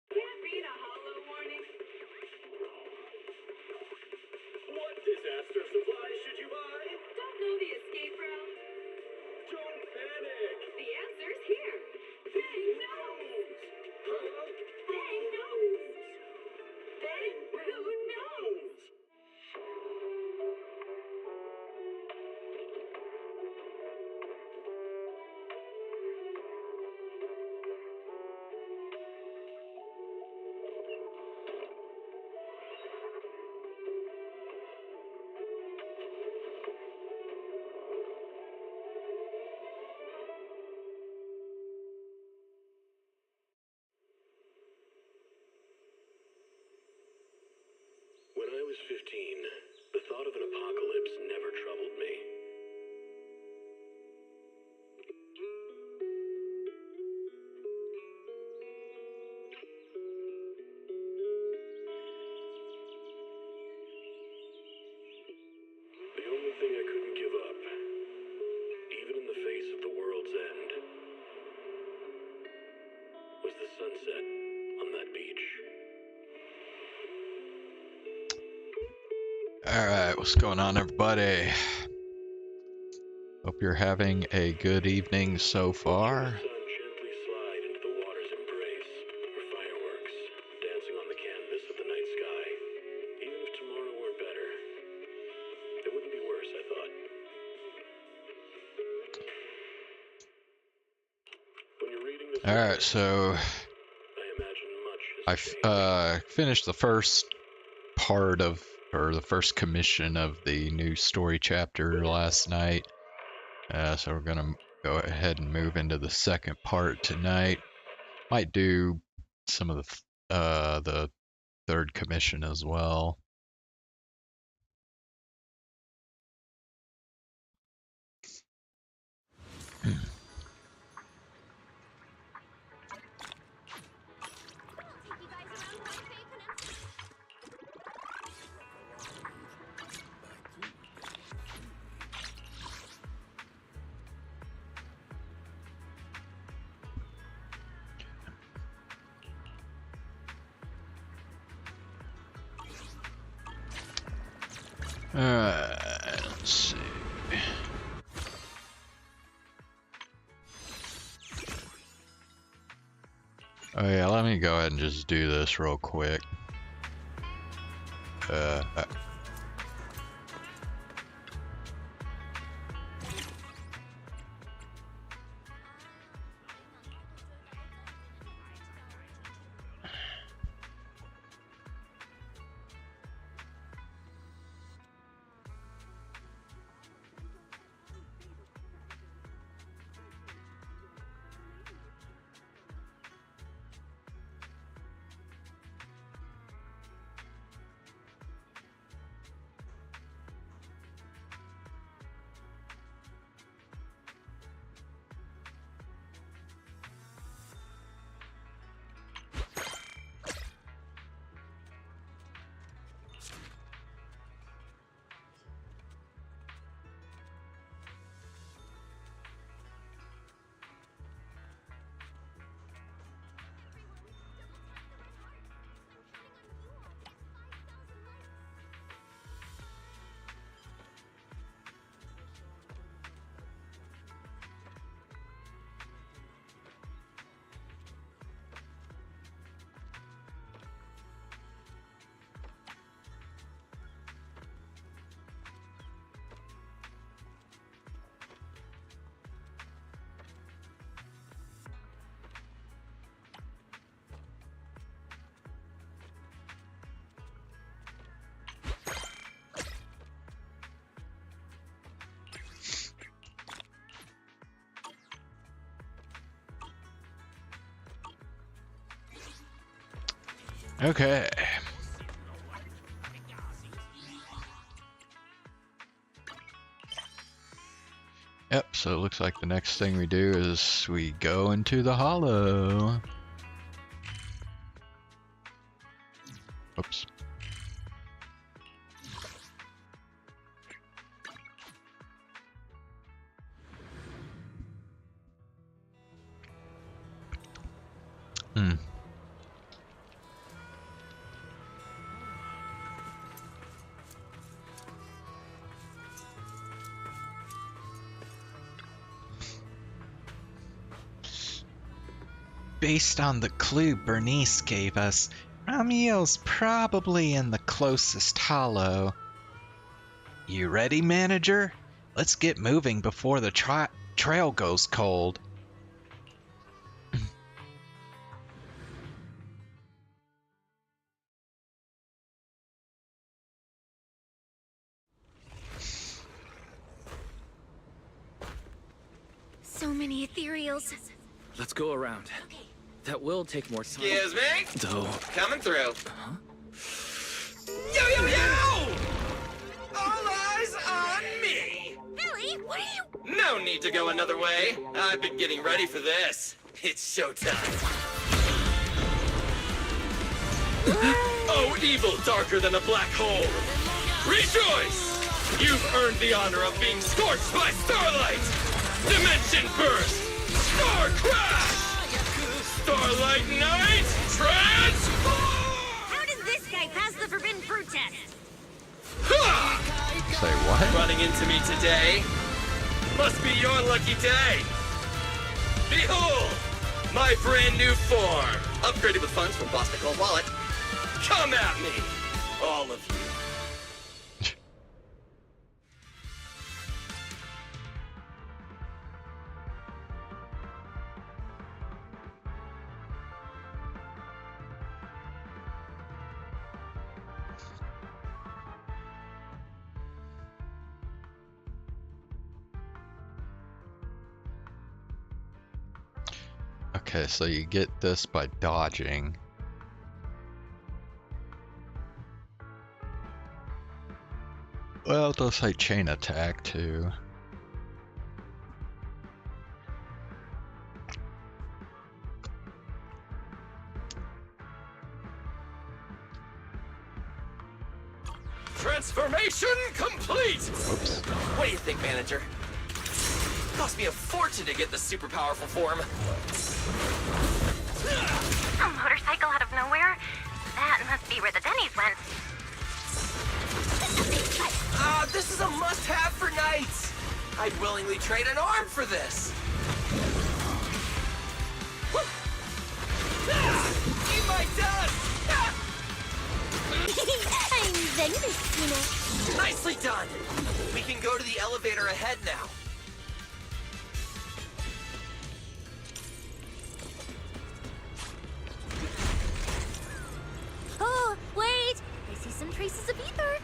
Can't beat a hollow warning. What disaster supplies should you buy? Don't know the escape route? Don't panic! The answer's here. Bang nose! Huh? Bang nose! Bang blue nose! When I was 15, the thought of an apocalypse never troubled me. The only thing I couldn't give up, even in the face of the world's end, was the sunset on that beach. Alright, what's going on, everybody? Hope you're having a good evening so far. Watching the sun gently slide into the water's embrace, or fireworks dancing on the canvas of the night sky. Even if tomorrow weren't better, it wouldn't be worse, I thought. When you're reading this, Alright, so I imagine much has I changed. finished the first part of, or the first commission of the new story chapter last night. So we're gonna go ahead and move into the second part tonight. Might do some of the third commission as well. Alright, let's see. Oh yeah, let me go ahead and just do this real quick. Okay. Yep, so it looks like the next thing we do is we go into the hollow. Oops. Hmm. Based on the clue Bernice gave us, Ramiel's probably in the closest hollow. You ready, manager? Let's get moving before the trail goes cold. So many ethereals. Let's go around. Okay. That will take more time. Excuse me? Though. Coming through. Yo, yo, yo! All eyes on me! Billy, what are you? No need to go another way. I've been getting ready for this. It's showtime. Oh, evil darker than a black hole! Rejoice! You've earned the honor of being scorched by starlight! Dimension burst! Star crash! Starlight Night, transform! How did this guy pass the forbidden fruit test? Ha! Say what? Running into me today? Must be your lucky day. Behold, my brand new form. Upgraded with funds from Boss Nicole's wallet. Come at me, all of you. Okay, so you get this by dodging. Well, it does say chain attack too. Transformation complete! Whoops. What do you think, manager? Cost me a fortune to get this super powerful form. A motorcycle out of nowhere? That must be where the Denny's went. This is a must-have for nights. I'd willingly trade an arm for this. Eat my dust! I'm ZENLESS, you know. Nicely done. We can go to the elevator ahead now. Oh, wait! I see some traces of ether.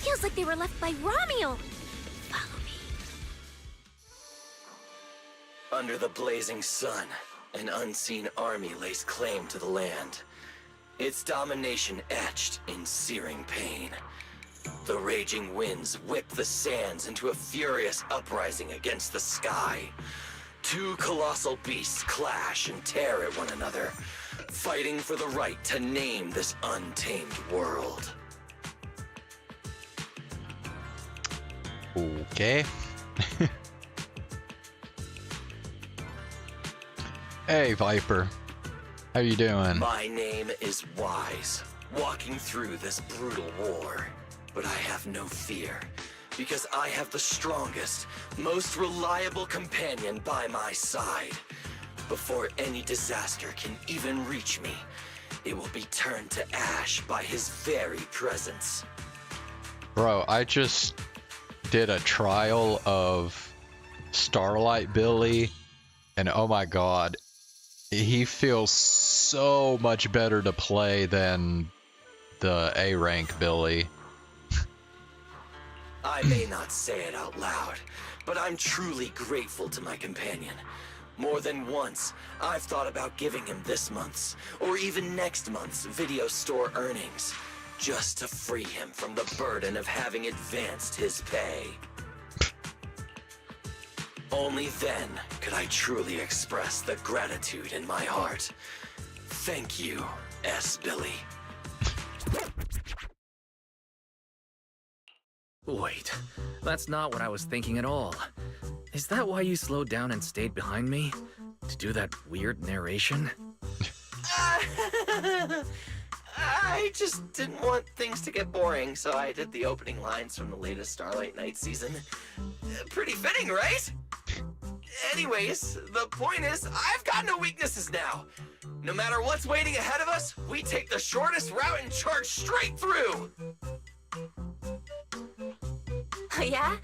Feels like they were left by Ramiel. Follow me. Under the blazing sun, an unseen army lays claim to the land. Its domination etched in searing pain. The raging winds whip the sands into a furious uprising against the sky. Two colossal beasts clash and tear at one another, fighting for the right to name this untamed world. Okay. Hey, Viper. How you doing? My name is Wise, walking through this brutal war. But I have no fear, because I have the strongest, most reliable companion by my side. Before any disaster can even reach me, it will be turned to ash by his very presence. Bro, I just did a trial of Starlight Billy, and oh my god, he feels so much better to play than the A rank Billy. I may not say it out loud, but I'm truly grateful to my companion. More than once, I've thought about giving him this month's, or even next month's video store earnings, just to free him from the burden of having advanced his pay. Only then could I truly express the gratitude in my heart. Thank you, S. Billy. Wait, that's not what I was thinking at all. Is that why you slowed down and stayed behind me? To do that weird narration? I just didn't want things to get boring, so I did the opening lines from the latest Starlight Knight season. Pretty fitting, right? Anyways, the point is, I've got no weaknesses now. No matter what's waiting ahead of us, we take the shortest route and charge straight through! Oh yeah?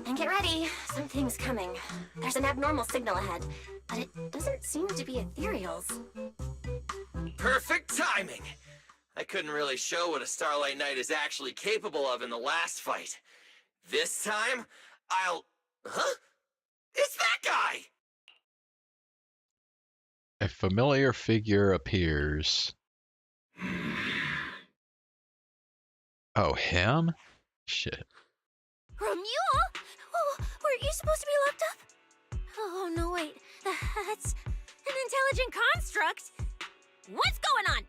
And get ready. Something's coming. There's an abnormal signal ahead, but it doesn't seem to be ethereals. Perfect timing! I couldn't really show what a Starlight Knight is actually capable of in the last fight. This time, I'll... Huh? It's that guy! A familiar figure appears. Oh, him? Shit. Romuald? Oh, were you supposed to be locked up? Oh, no, wait. That's an intelligent construct. What's going on?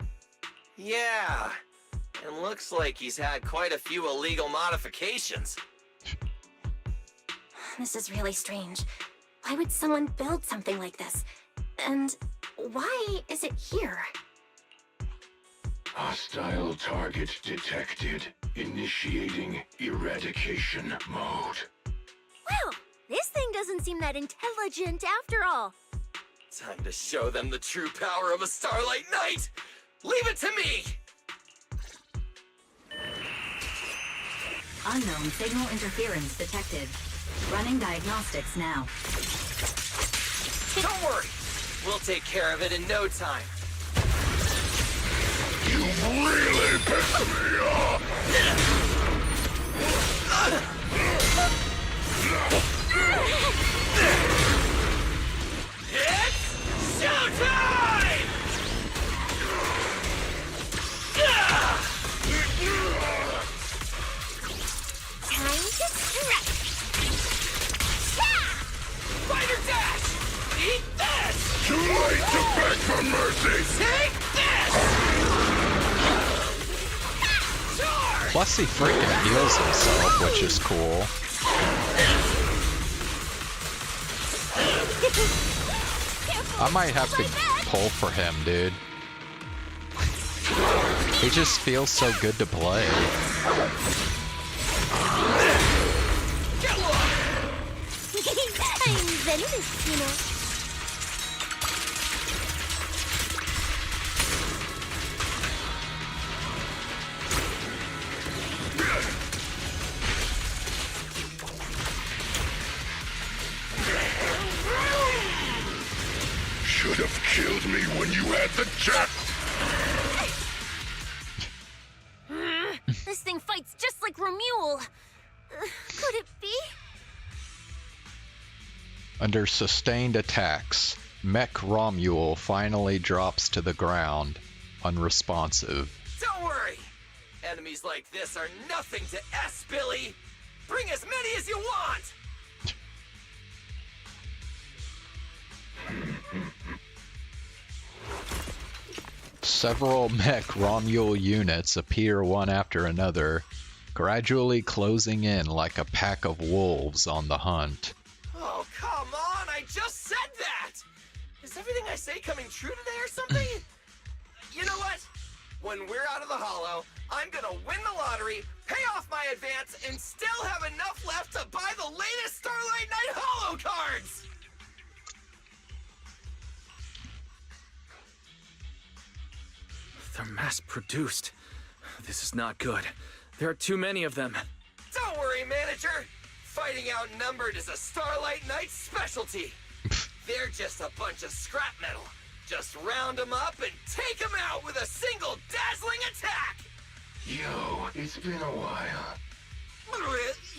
Yeah, and looks like he's had quite a few illegal modifications. This is really strange. Why would someone build something like this? And why is it here? Hostile target detected. Initiating eradication mode. Well, this thing doesn't seem that intelligent after all. Time to show them the true power of a Starlight Knight! Leave it to me! Unknown signal interference detected. Running diagnostics now. Don't worry! We'll take care of it in no time. You really pissed me off! It's showtime! Time to strike! Fighter dash! Eat this! Too late to beg for mercy! Take this! Charge! Plus he freaking heals himself, which is cool. I might have to pull for him, dude. He just feels so good to play. Get lost! I'm Zenless, you know. Should have killed me when you had the chance. This thing fights just like Romuald. Could it be? Under sustained attacks, Mech Romuald finally drops to the ground, unresponsive. Don't worry! Enemies like this are nothing to S, Billy! Bring as many as you want! Several Mech Romuald units appear one after another, gradually closing in like a pack of wolves on the hunt. Oh, come on! I just said that! Is everything I say coming true today or something? You know what? When we're out of the hollow, I'm gonna win the lottery, pay off my advance, and still have enough left to buy the latest Starlight Knight Hollow cards! They're mass-produced. This is not good. There are too many of them. Don't worry, manager! Fighting outnumbered is a Starlight Knight specialty! They're just a bunch of scrap metal. Just round them up and take them out with a single dazzling attack! Yo, it's been a while.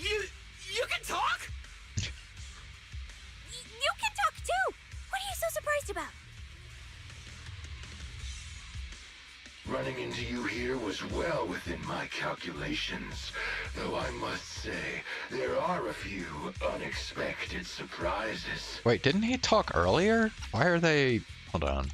You can talk? You can talk too! What are you so surprised about? Running into you here was well within my calculations. Though I must say, there are a few unexpected surprises. Wait, didn't he talk earlier? Why are they... Hold on.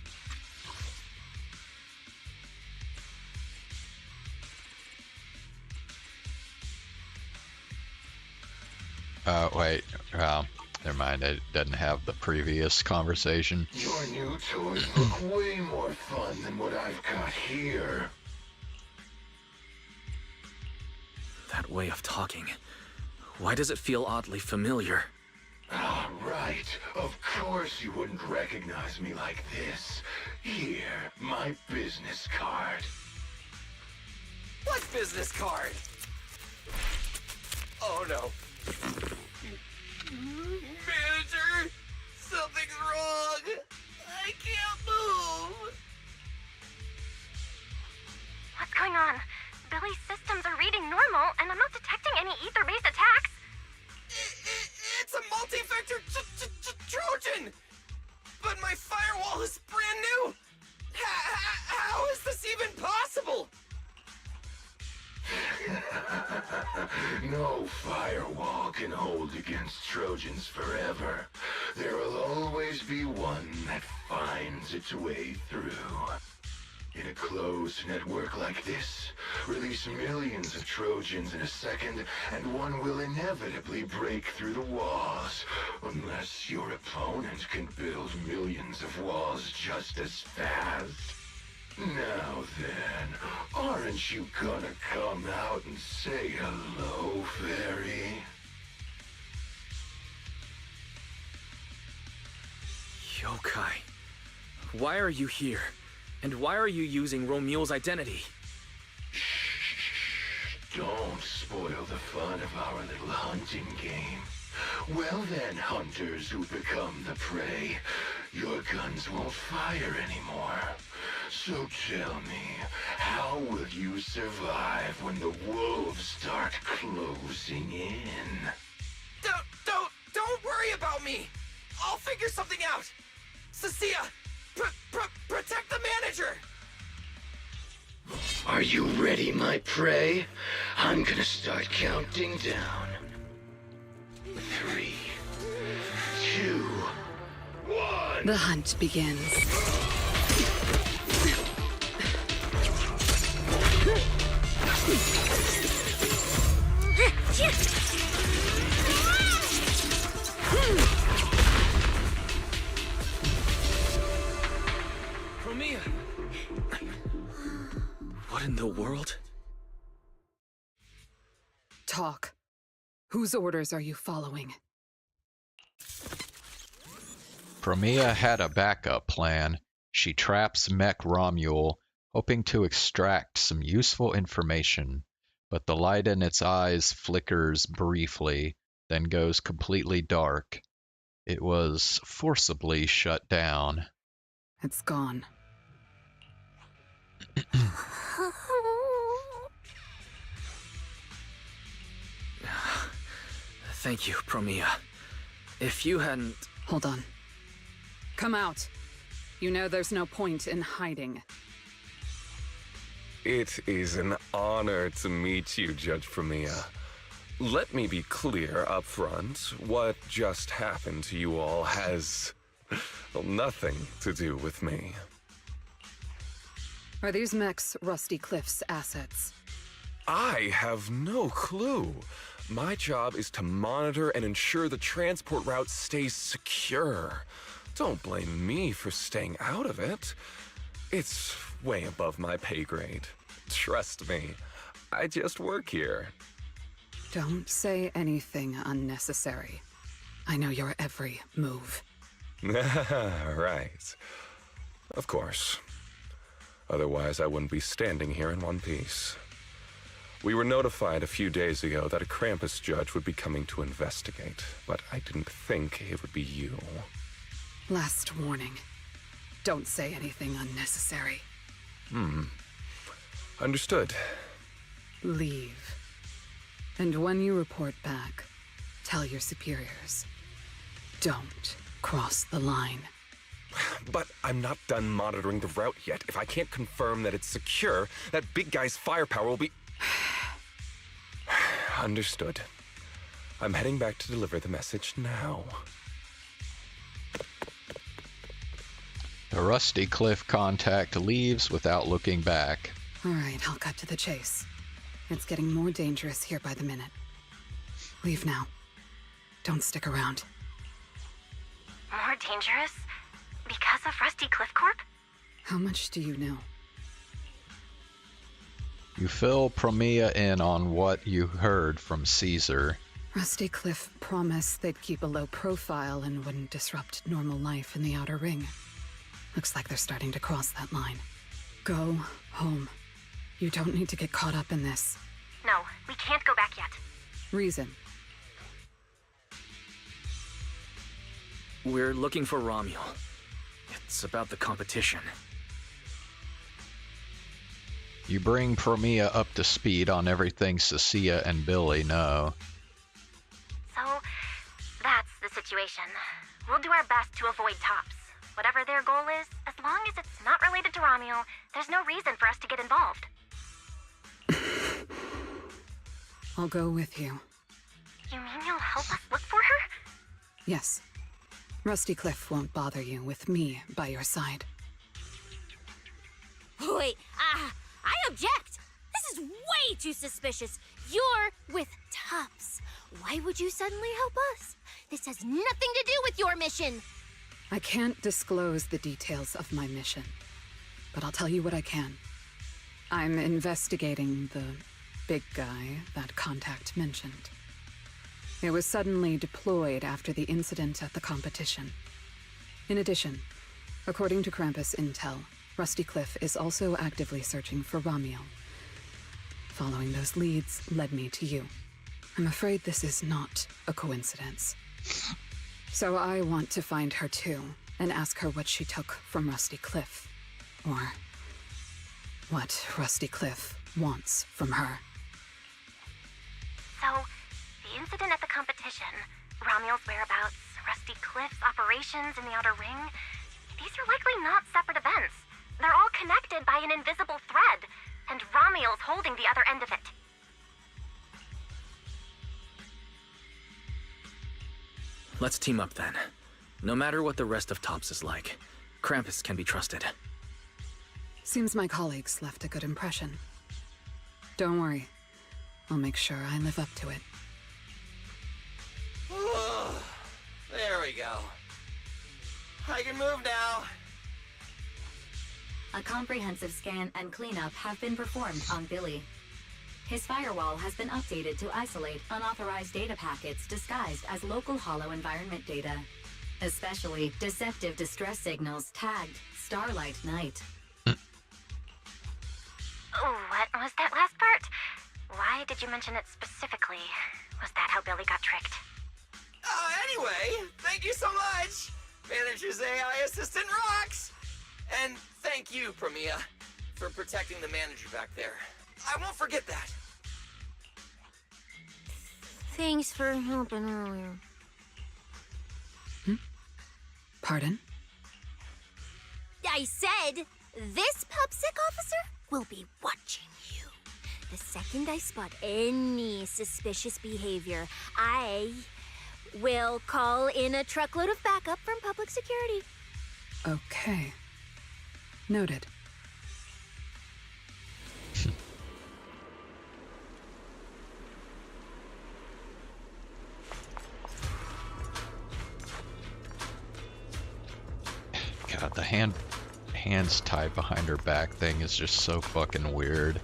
Wait. Never mind. It doesn't have the previous conversation. Your new toys look way more fun than what I've got here. That way of talking. Why does it feel oddly familiar? Ah, right. Of course you wouldn't recognize me like this. Here, my business card. What business card? Oh no. Manager, something's wrong. I can't move. What's going on? Billy's systems are reading normal, and I'm not detecting any ether-based attacks. It's a multi-vector Trojan! But my firewall is brand new! How is this even possible? No firewall can hold against Trojans forever. There will always be one that finds its way through. In a closed network like this, release millions of Trojans in a second, and one will inevitably break through the walls, unless your opponent can build millions of walls just as fast. Now then, aren't you gonna come out and say hello, fairy? Yokai, why are you here? And why are you using Romule's identity? Shh, don't spoil the fun of our little hunting game. Well then, hunters who become the prey, your guns won't fire anymore. So tell me, how will you survive when the wolves start closing in? Don't worry about me! I'll figure something out! Cissia, protect the manager! Are you ready, my prey? I'm gonna start counting down. 3, 2, 1. The hunt begins. Promia! What in the world? Talk. Whose orders are you following? Promia had a backup plan. She traps Mech Romule, hoping to extract some useful information, but the light in its eyes flickers briefly, then goes completely dark. It was forcibly shut down. It's gone. Thank you, Promia. If you hadn't... Hold on. Come out. You know there's no point in hiding. It is an honor to meet you, Judge Promia. Let me be clear up front. What just happened to you all has nothing to do with me. Are these mechs Rusty Cliff's assets? I have no clue. My job is to monitor and ensure the transport route stays secure. Don't blame me for staying out of it. It's way above my pay grade. Trust me, I just work here. Don't say anything unnecessary. I know your every move. Right. Of course. Otherwise, I wouldn't be standing here in one piece. We were notified a few days ago that a Krampus judge would be coming to investigate, but I didn't think it would be you. Last warning. Don't say anything unnecessary. Understood. Leave. And when you report back, tell your superiors. Don't cross the line. But I'm not done monitoring the route yet. If I can't confirm that it's secure, that big guy's firepower will be... Understood. I'm heading back to deliver the message now. The Rusty Cliff contact leaves without looking back. All right, I'll cut to the chase. It's getting more dangerous here by the minute. Leave now. don't stick around. More dangerous? Because of Rusty Cliff Corp? How much do you know? You fill Promia in on what you heard from Caesar. Rusty Cliff promised they'd keep a low profile and wouldn't disrupt normal life in the Outer Ring. Looks like they're starting to cross that line. Go home. You don't need to get caught up in this. No, we can't go back yet. Reason. We're looking for Romuel. It's about the competition. You bring Promia up to speed on everything Cissia and Billy know. So, that's the situation. We'll do our best to avoid Tops. Whatever their goal is, as long as it's not related to Romuel, there's no reason for us to get involved. I'll go with you. You mean you'll help us look for her? Yes. Rusty Cliff won't bother you with me by your side. Wait, I object! This is way too suspicious. You're with Tops. Why would you suddenly help us? This has nothing to do with your mission. I can't disclose the details of my mission, but I'll tell you what I can. I'm investigating the big guy that Contact mentioned. It was suddenly deployed after the incident at the competition. In addition, according to Krampus intel, Rusty Cliff is also actively searching for Romuel. Following those leads led me to you. I'm afraid this is not a coincidence. So I want to find her too, and ask her what she took from Rusty Cliff. Or what Rusty Cliff wants from her. So, the incident at the competition, Romuel's whereabouts, Rusty Cliff's operations in the Outer Ring, these are likely not separate events. They're all connected by an invisible thread, and Romuel's holding the other end of it. Let's team up then. No matter what the rest of Tops is like, Krampus can be trusted. Seems my colleagues left a good impression. Don't worry. I'll make sure I live up to it. There we go. I can move now. A comprehensive scan and cleanup have been performed on Billy. His firewall has been updated to isolate unauthorized data packets disguised as local hollow environment data, especially deceptive distress signals tagged Starlight Night. What was that last part? Why did you mention it specifically? Was that how Billy got tricked? Anyway, thank you so much! Manager's AI assistant rocks! And thank you, Promia, for protecting the manager back there. I won't forget that. Thanks for helping earlier. Pardon? I said, this PubSec officer will be watching you. The second I spot any suspicious behavior, I will call in a truckload of backup from public security. Okay. Noted. God, the hands tied behind her back thing is just so fucking weird.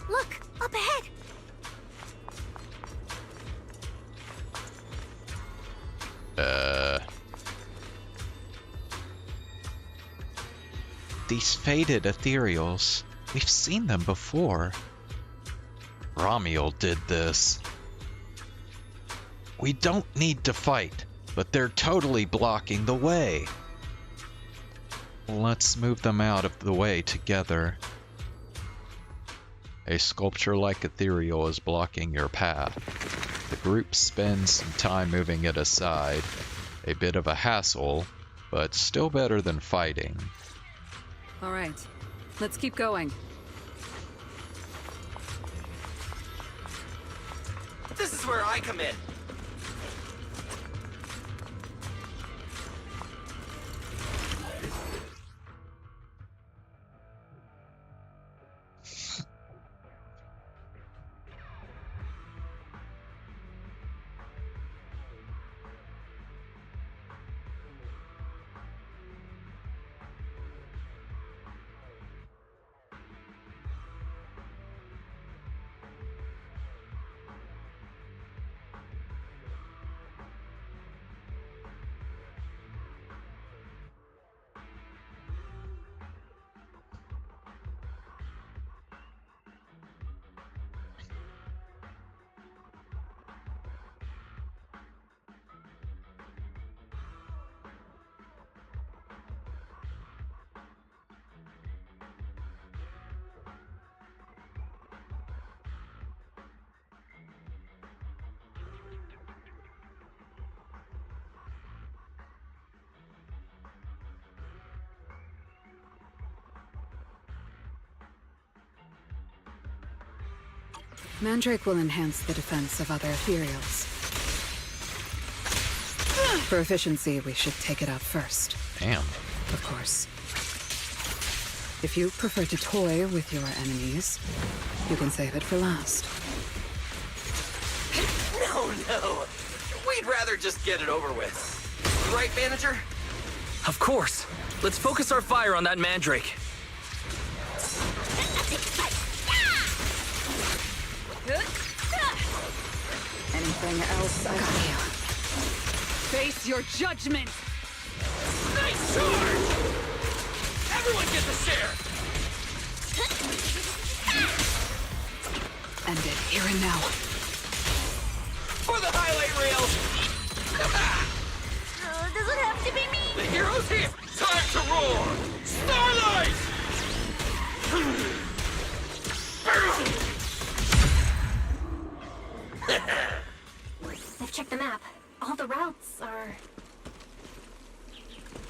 Look, up ahead. These faded ethereals. We've seen them before. Romuel did this. We don't need to fight, but they're totally blocking the way. Let's move them out of the way together. A sculpture-like ethereal is blocking your path. The group spends some time moving it aside. A bit of a hassle, but still better than fighting. All right. Let's keep going. This is where I come in. Mandrake will enhance the defense of other ethereals. For efficiency, we should take it out first. Damn. Of course. If you prefer to toy with your enemies, you can save it for last. No. We'd rather just get it over with. Right, manager? Of course. Let's focus our fire on that mandrake. Anything else I got you. Face your judgment! Nice charge! Everyone gets a share! End it here and now. For the highlight reel! Does it have to be me? The hero's here! Time to roar! Starlight! I've checked the map. All the routes are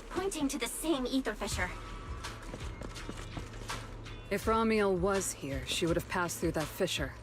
pointing to the same ether fissure. If Ramiel was here, she would have passed through that fissure.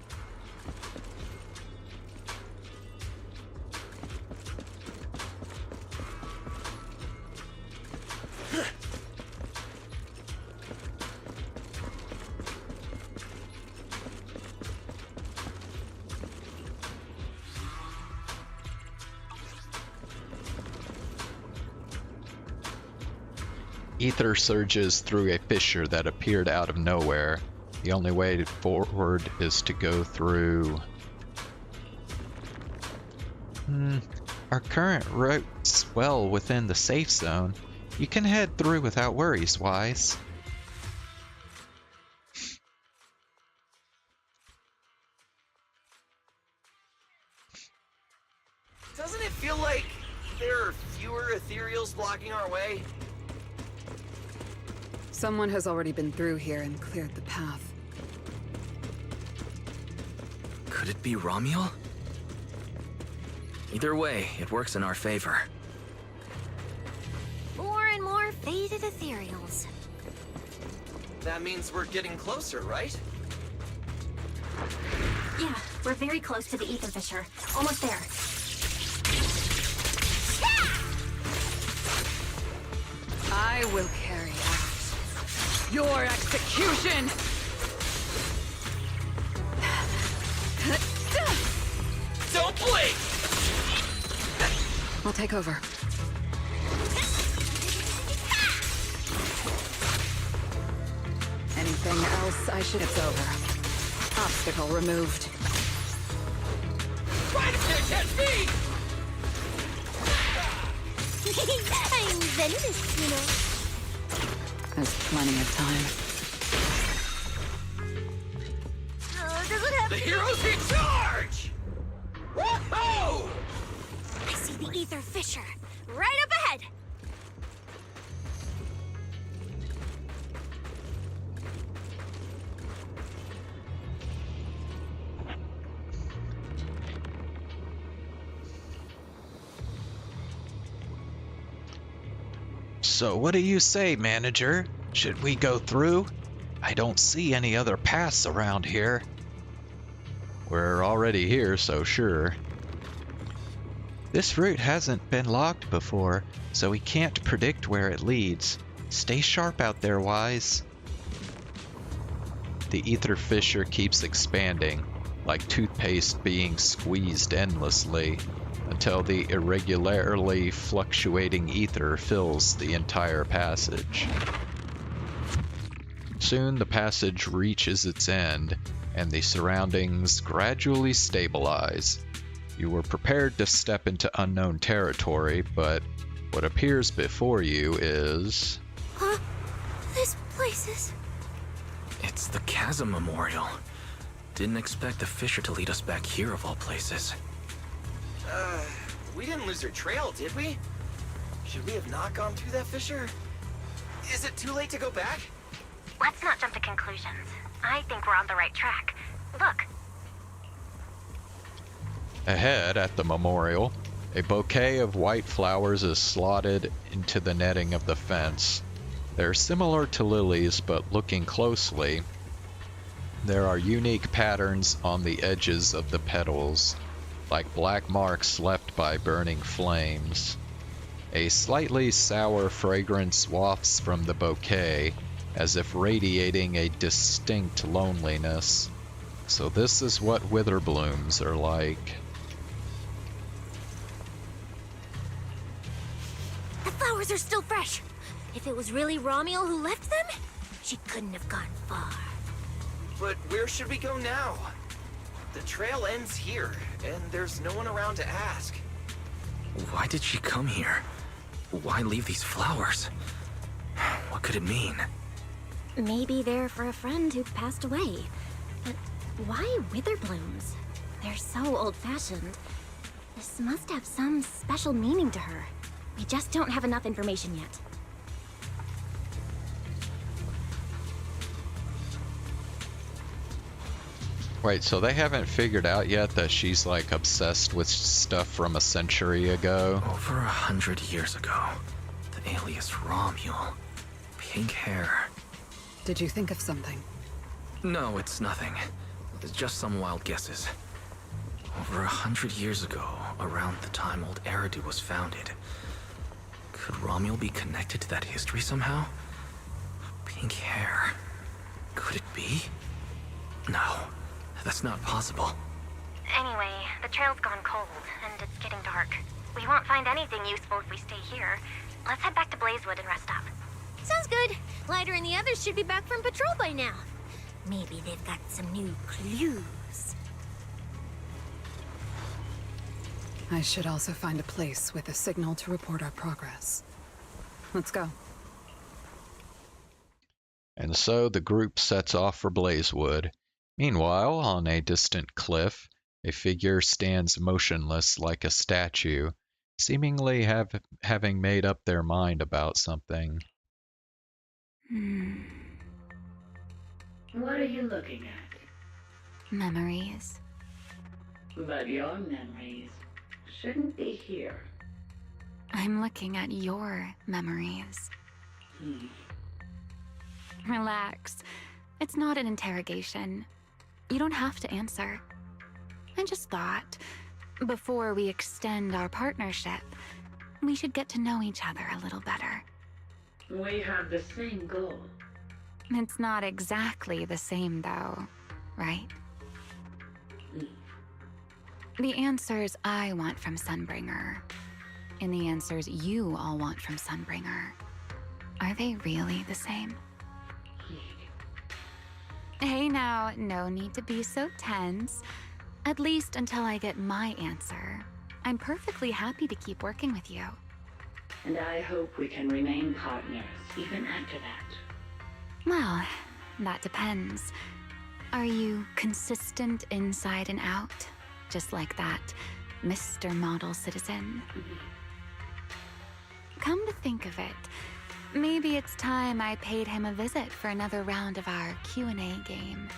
Ether surges through a fissure that appeared out of nowhere. The only way forward is to go through... Our current route's well within the safe zone. You can head through without worries, Wise. Doesn't it feel like there are fewer ethereals blocking our way? Someone has already been through here and cleared the path. Could it be Ramiel? Either way, it works in our favor. More and more faded ethereals. That means we're getting closer, right? Yeah, we're very close to the ether fissure. Almost there. I will carry out your execution! Don't blink! I'll take over. Anything else I should... It's over. Obstacle removed. Try to catch me! I'm ZENLESS, you know. There's plenty of time. Does it have The to be hero's in charge! Woohoo! I see the ether fissure. Right up ahead. So what do you say, manager? Should we go through? I don't see any other paths around here. We're already here, so sure. This route hasn't been locked before, so we can't predict where it leads. Stay sharp out there, Wise. The ether fissure keeps expanding, like toothpaste being squeezed endlessly, until the irregularly fluctuating ether fills the entire passage. Soon the passage reaches its end, and the surroundings gradually stabilize. You were prepared to step into unknown territory, but what appears before you is... Huh? This place is... It's the Chasm Memorial. Didn't expect the fissure to lead us back here of all places. We didn't lose our trail, did we? Should we have not gone through that fissure? Is it too late to go back? Let's not jump to conclusions. I think we're on the right track. Look. Ahead at the memorial, a bouquet of white flowers is slotted into the netting of the fence. They're similar to lilies, but looking closely, There are unique patterns on the edges of the petals, like black marks left by burning flames. A slightly sour fragrance wafts from the bouquet, as if radiating a distinct loneliness. So this is what wither blooms are like. The flowers are still fresh. If it was really Romuald who left them, she couldn't have gone far. But where should we go now? The trail ends here, and there's no one around to ask. Why did she come here? Why leave these flowers? What could it mean? Maybe they're for a friend who passed away. But why wither blooms? They're so old-fashioned. This must have some special meaning to her. We just don't have enough information yet. Wait, so they haven't figured out yet that she's like obsessed with stuff from a century ago? Over 100 years ago, the alias Romuald. Pink hair. Did you think of something? No, it's nothing. It's just some wild guesses. Over 100 years ago, around the time old Eridu was founded, could Romuald be connected to that history somehow? Pink hair. Could it be? No, that's not possible. Anyway, the trail's gone cold, and it's getting dark. We won't find anything useful if we stay here. Let's head back to Blazewood and rest up. Sounds good. Lighter and the others should be back from patrol by now. Maybe they've got some new clues. I should also find a place with a signal to report our progress. Let's go. And so the group sets off for Blazewood. Meanwhile, on a distant cliff, a figure stands motionless like a statue, seemingly having made up their mind about something. What are you looking at? Memories. But your memories shouldn't be here. I'm looking at your memories. Relax. It's not an interrogation. You don't have to answer. I just thought, before we extend our partnership, we should get to know each other a little better. We have the same goal. It's not exactly the same, though, right? The answers I want from Sunbringer, and the answers you all want from Sunbringer, are they really the same? Hey now, no need to be so tense. At least until I get my answer. I'm perfectly happy to keep working with you. And I hope we can remain partners even after that. Well, that depends. Are you consistent inside and out? Just like that Mr. Model Citizen? Come to think of it, maybe it's time I paid him a visit for another round of our Q&A game.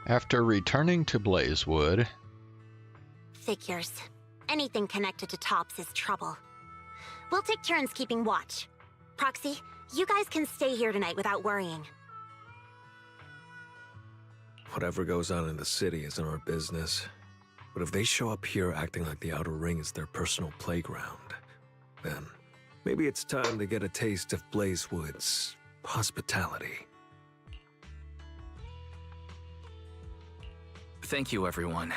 After returning to Blazewood, Figures. Anything connected to Tops is trouble. We'll take turns keeping watch. Proxy, you guys can stay here tonight without worrying. Whatever goes on in the city isn't our business. But if they show up here acting like the Outer Ring is their personal playground, then maybe it's time to get a taste of Blazewood's hospitality. Thank you, everyone.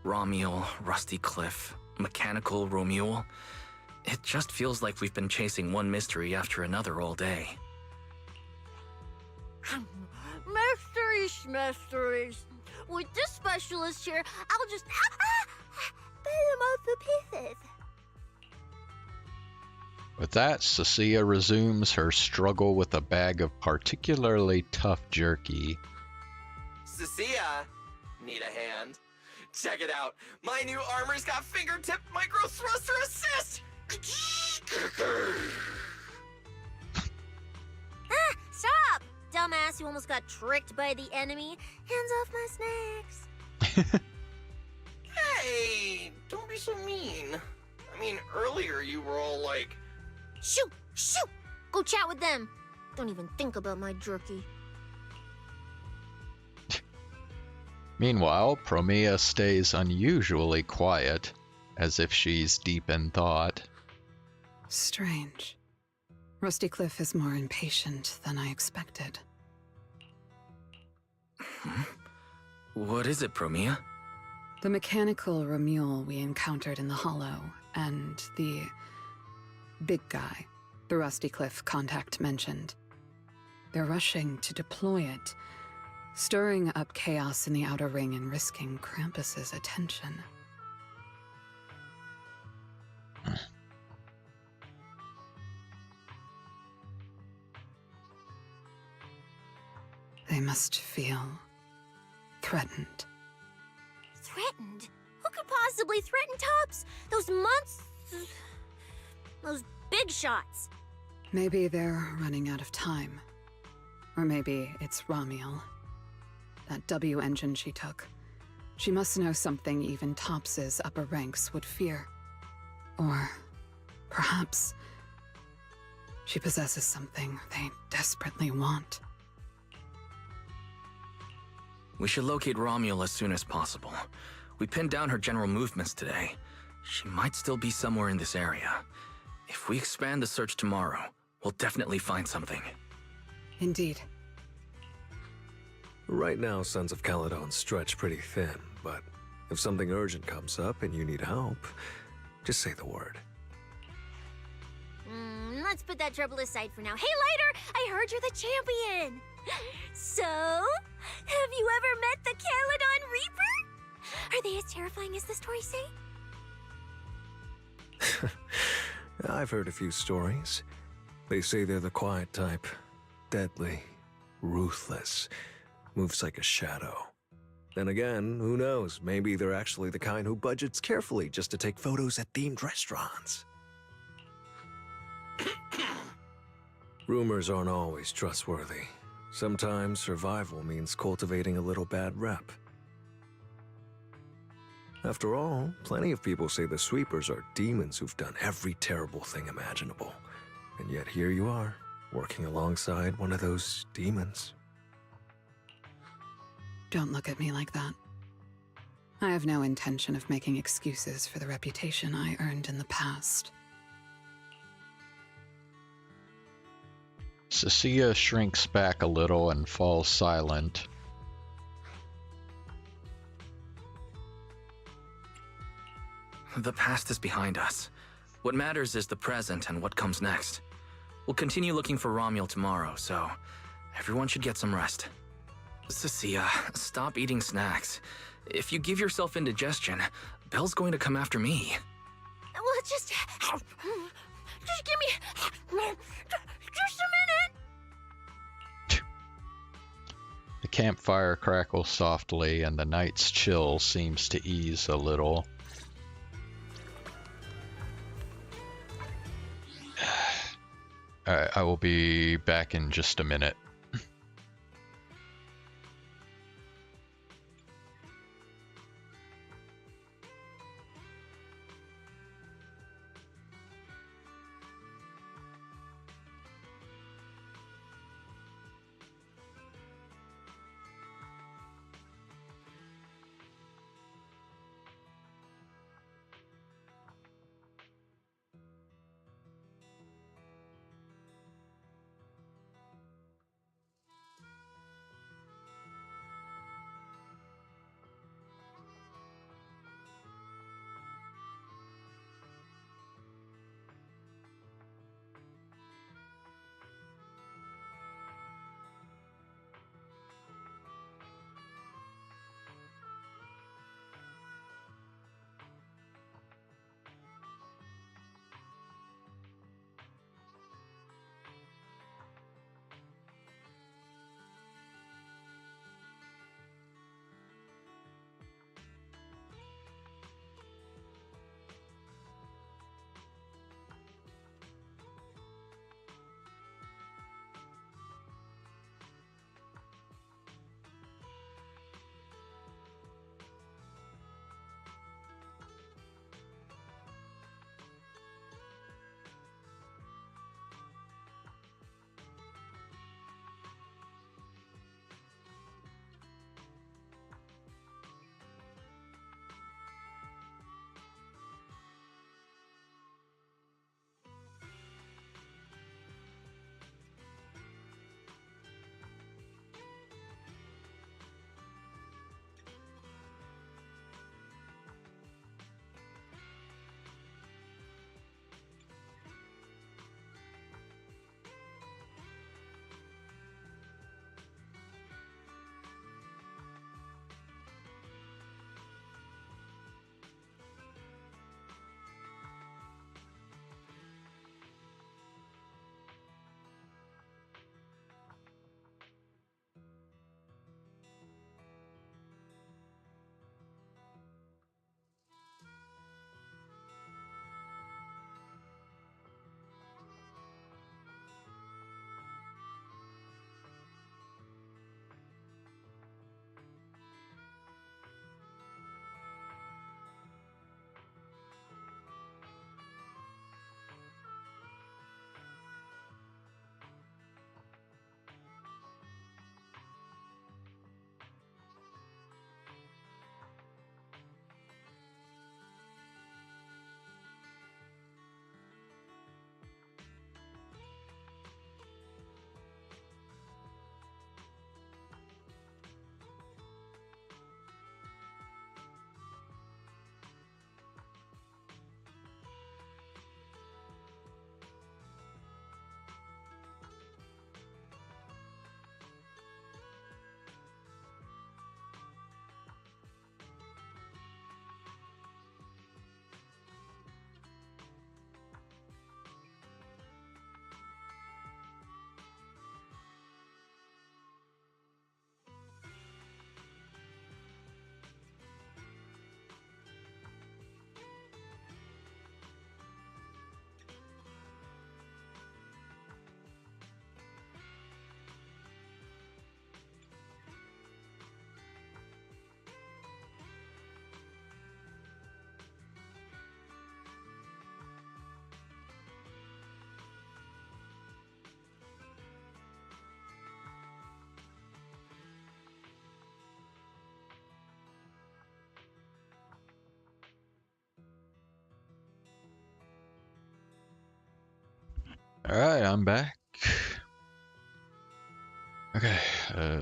Romuald, Rusty Cliff, Mechanical Romuald. It just feels like we've been chasing one mystery after another all day. Mysteries. With this specialist here, I'll just put them all to pieces. with that, Cissia resumes her struggle with a bag of particularly tough jerky. Cissia, need a hand? Check it out. My new armor's got fingertip micro thruster assist. dumbass who almost got tricked by the enemy. Hands off my snacks. Hey, don't be so mean. I mean, earlier you were all like... Shoot! Shoot! Go chat with them. Don't even think about my jerky. Meanwhile, Promea stays unusually quiet, as if she's deep in thought. Strange. Rusty Cliff is more impatient than I expected. What is it, Promea? The mechanical Ramule we encountered in the Hollow, and the big guy the Rusty Cliff contact mentioned. They're rushing to deploy it, stirring up chaos in the Outer Ring and risking Krampus's attention. They must feel threatened. Threatened? Who could possibly threaten Tops? Those those big shots. Maybe they're running out of time. Or maybe it's Ramiel. That W engine she took. She must know something even Tops's upper ranks would fear. Or perhaps she possesses something they desperately want. We should locate Ramiel as soon as possible. We pinned down her general movements today. She might still be somewhere in this area. If we expand the search tomorrow, we'll definitely find something. Indeed. Right now, Sons of Caledon stretch pretty thin, but if something urgent comes up and you need help, just say the word. Let's put that trouble aside for now. Hey, Lighter! I heard you're the champion! So, have you ever met the Caledon Reaper? Are they as terrifying as the stories say? I've heard a few stories. They say they're the quiet type. Deadly. Ruthless. Moves like a shadow. Then again, who knows? Maybe they're actually the kind who budgets carefully just to take photos at themed restaurants. Rumors aren't always trustworthy. Sometimes survival means cultivating a little bad rep. After all, plenty of people say the Sweepers are demons who've done every terrible thing imaginable. And yet here you are, working alongside one of those demons. Don't look at me like that. I have no intention of making excuses for the reputation I earned in the past. Cissia shrinks back a little and falls silent. The past is behind us. What matters is the present and what comes next. We'll continue looking for Ramiel tomorrow, so everyone should get some rest. Cissia, stop eating snacks. If you give yourself indigestion, Belle's going to come after me. Well, just give me just a minute. The campfire crackles softly and the night's chill seems to ease a little. Alright, I will be back in just a minute. Alright, I'm back. Okay,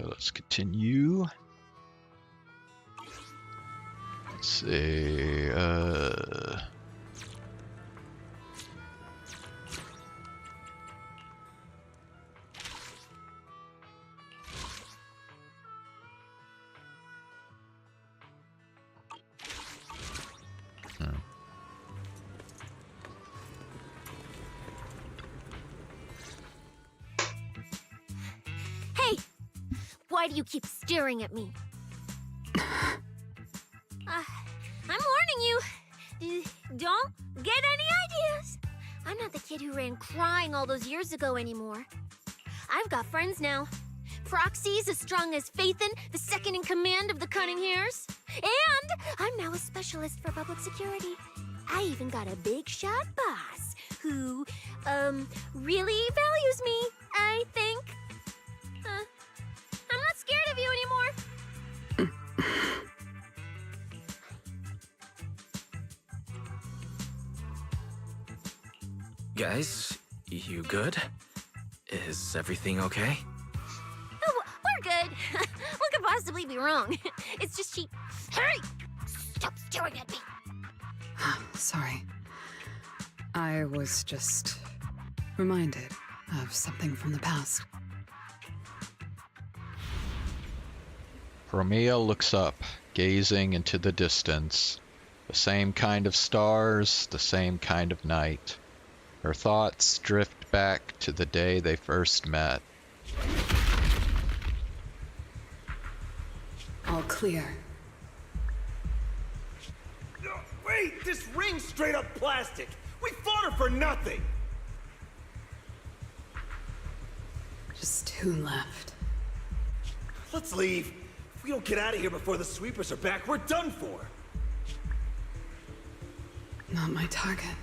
let's continue. Let's see, Hey! Why do you keep staring at me? I'm warning you. Don't get any ideas. I'm not the kid who ran crying all those years ago anymore. I've got friends now. Proxies as strong as Phaethon, the second in command of the Cunning Hares. And I'm now a specialist for public security. I even got a big shot boss who, really values me, I think. I'm not scared of you anymore. Guys, you good? Is everything okay? Oh, we're good. What could possibly be wrong? It's just she... Hey! Stop staring at me! Sorry. I was just reminded of something from the past. Romeo looks up, gazing into the distance. The same kind of stars, the same kind of night. Her thoughts drift back to the day they first met. All clear. No, wait! This ring's straight up plastic! We fought her for nothing! Just 2 left. Let's leave. If we don't get out of here before the sweepers are back, we're done for. Not my target.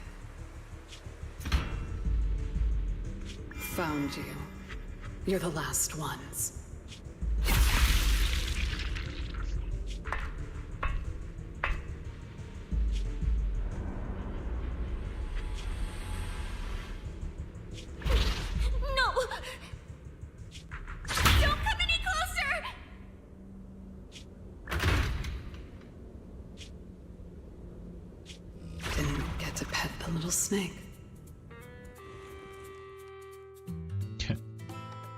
Found you. You're the last ones. No! Don't come any closer! Didn't get to pet the little snake.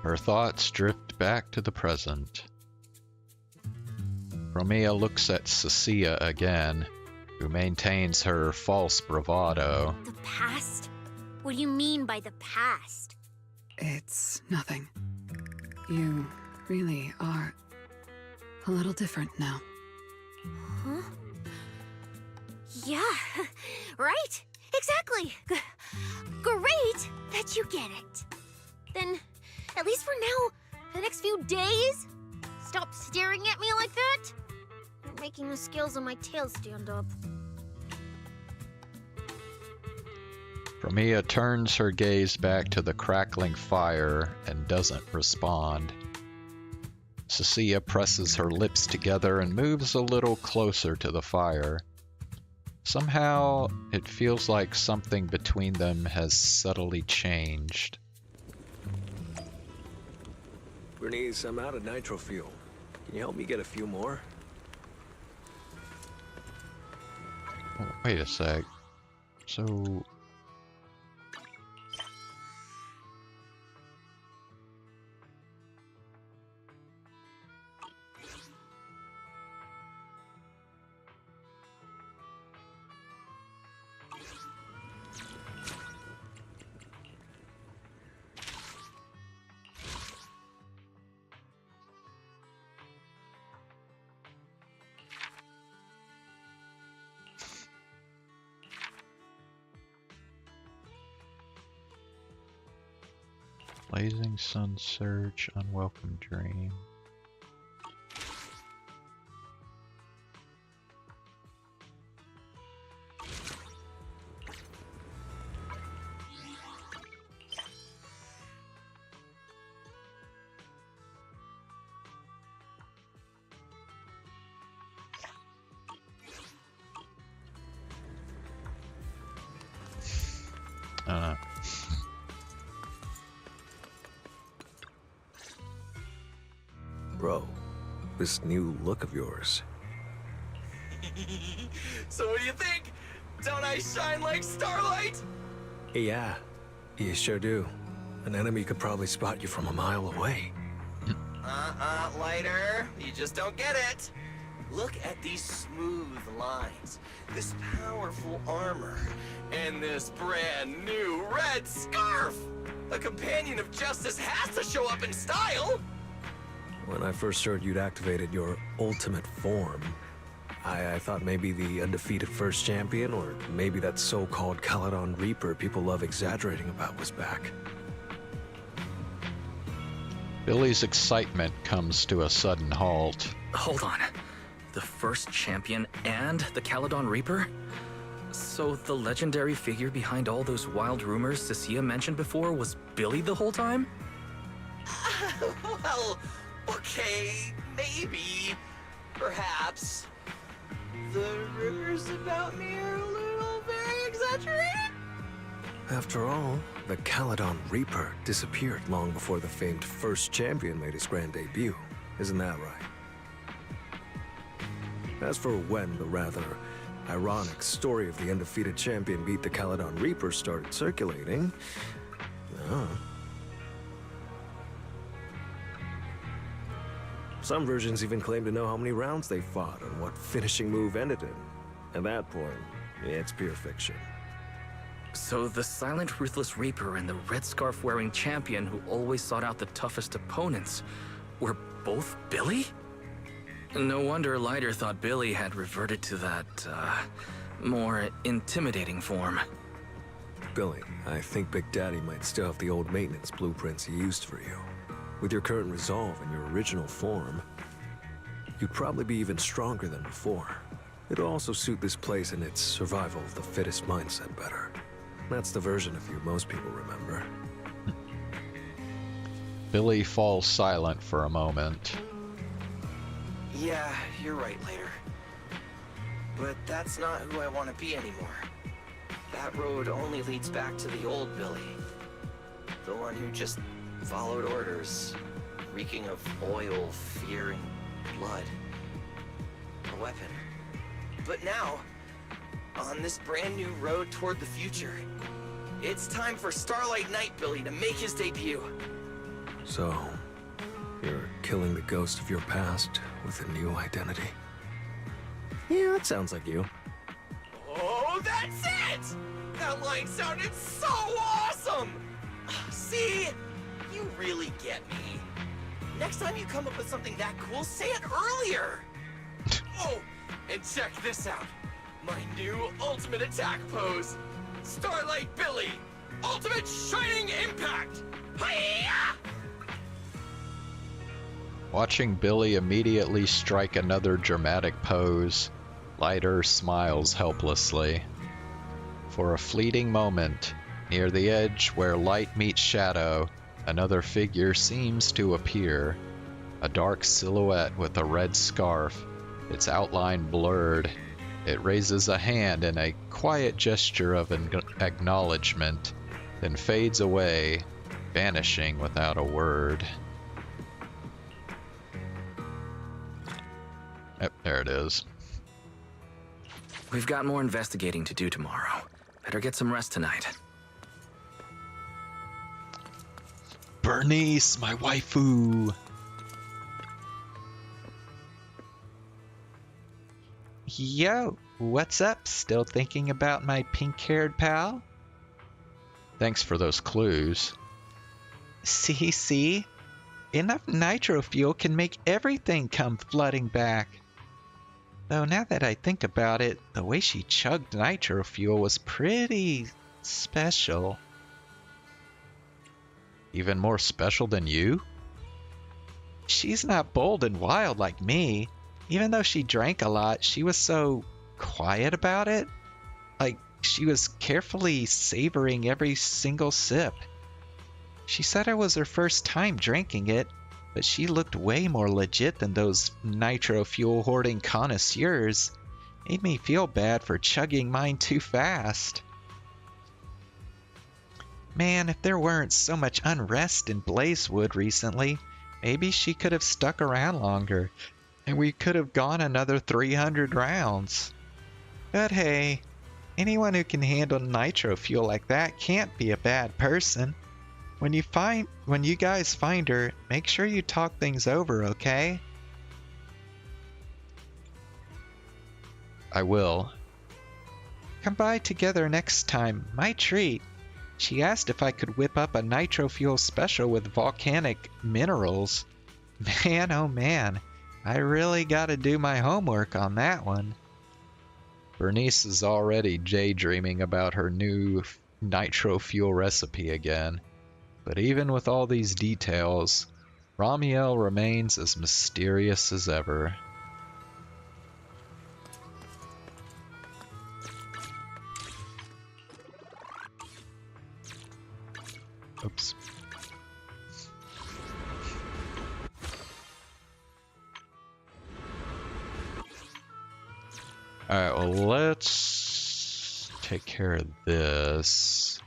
Her thoughts drift back to the present. Romeo looks at Cissia again, who maintains her false bravado. The past? What do you mean by the past? It's nothing. You really are a little different now. Huh? Yeah, right? Exactly. Great that you get it. Then, at least for now, the next few days, stop staring at me like that. You're making the scales on my tail stand up. Romeo turns her gaze back to the crackling fire and doesn't respond. Cissia presses her lips together and moves a little closer to the fire. Somehow, it feels like something between them has subtly changed. Bernice, I'm out of nitro fuel. Can you help me get a few more? Oh, wait a sec. So... Blazing Sun Surge, Unwelcome Dream. Bro, this new look of yours. So what do you think? Don't I shine like starlight? Yeah, you sure do. An enemy could probably spot you from a mile away. Lighter. You just don't get it. Look at these smooth lines, this powerful armor, and this brand new red scarf! A companion of justice has to show up in style! When I first heard you'd activated your ultimate form, I thought maybe the undefeated first champion, or maybe that so-called Caledon Reaper people love exaggerating about was back. Billy's excitement comes to a sudden halt. Hold on. The first champion and the Caledon Reaper? So the legendary figure behind all those wild rumors Cissia mentioned before was Billy the whole time? Well, okay, maybe, perhaps. The rumors about me are a little very exaggerated? After all, the Caledon Reaper disappeared long before the famed first champion made his grand debut. Isn't that right? As for when the rather ironic story of the undefeated champion beat the Caledon Reaper started circulating, some versions even claim to know how many rounds they fought and what finishing move ended in. At that point, it's pure fiction. So the silent, ruthless Reaper and the red scarf-wearing champion who always sought out the toughest opponents were both Billy? No wonder Lighter thought Billy had reverted to that, more intimidating form. Billy, I think Big Daddy might still have the old maintenance blueprints he used for you. With your current resolve and your original form, you'd probably be even stronger than before. It'll also suit this place and its survival of the fittest mindset better. That's the version of you most people remember. Billy falls silent for a moment. Yeah, you're right, Later. But that's not who I want to be anymore. That road only leads back to the old Billy. The one who just followed orders, reeking of oil, fear, and blood. A weapon. But now, on this brand new road toward the future, it's time for Starlight Knight Billy to make his debut. So, you're killing the ghost of your past with a new identity? Yeah, that sounds like you. Oh, that's it! That line sounded so awesome! See? You really get me. Next time you come up with something that cool, say it earlier! Oh, and check this out. My new ultimate attack pose. Starlight Billy. Ultimate Shining Impact. Hi-ya! Watching Billy immediately strike another dramatic pose, Lighter smiles helplessly. For a fleeting moment, near the edge where light meets shadow, another figure seems to appear. A dark silhouette with a red scarf, its outline blurred. It raises a hand in a quiet gesture of acknowledgement, then fades away, vanishing without a word. Yep, there it is. We've got more investigating to do tomorrow. Better get some rest tonight. Bernice, my waifu! Yo, what's up? Still thinking about my pink-haired pal? Thanks for those clues. See? Enough nitro fuel can make everything come flooding back. Though now that I think about it, the way she chugged nitro fuel was pretty special. Even more special than you? She's not bold and wild like me. Even though she drank a lot, she was so quiet about it. Like, she was carefully savoring every single sip. She said it was her first time drinking it, but she looked way more legit than those nitro fuel hoarding connoisseurs. Made me feel bad for chugging mine too fast. Man, if there weren't so much unrest in Blazewood recently, Maybe she could have stuck around longer, and we could have gone another 300 rounds. But hey, anyone who can handle nitro fuel like that can't be a bad person. When you guys find her, make sure you talk things over, okay? I will. Come by together next time. My treat. She asked if I could whip up a nitro fuel special with volcanic minerals. Man, oh man, I really gotta do my homework on that one. Bernice is already daydreaming about her new nitro fuel recipe again. But even with all these details, Ramiel remains as mysterious as ever. Oops. Alright, well, let's take care of this.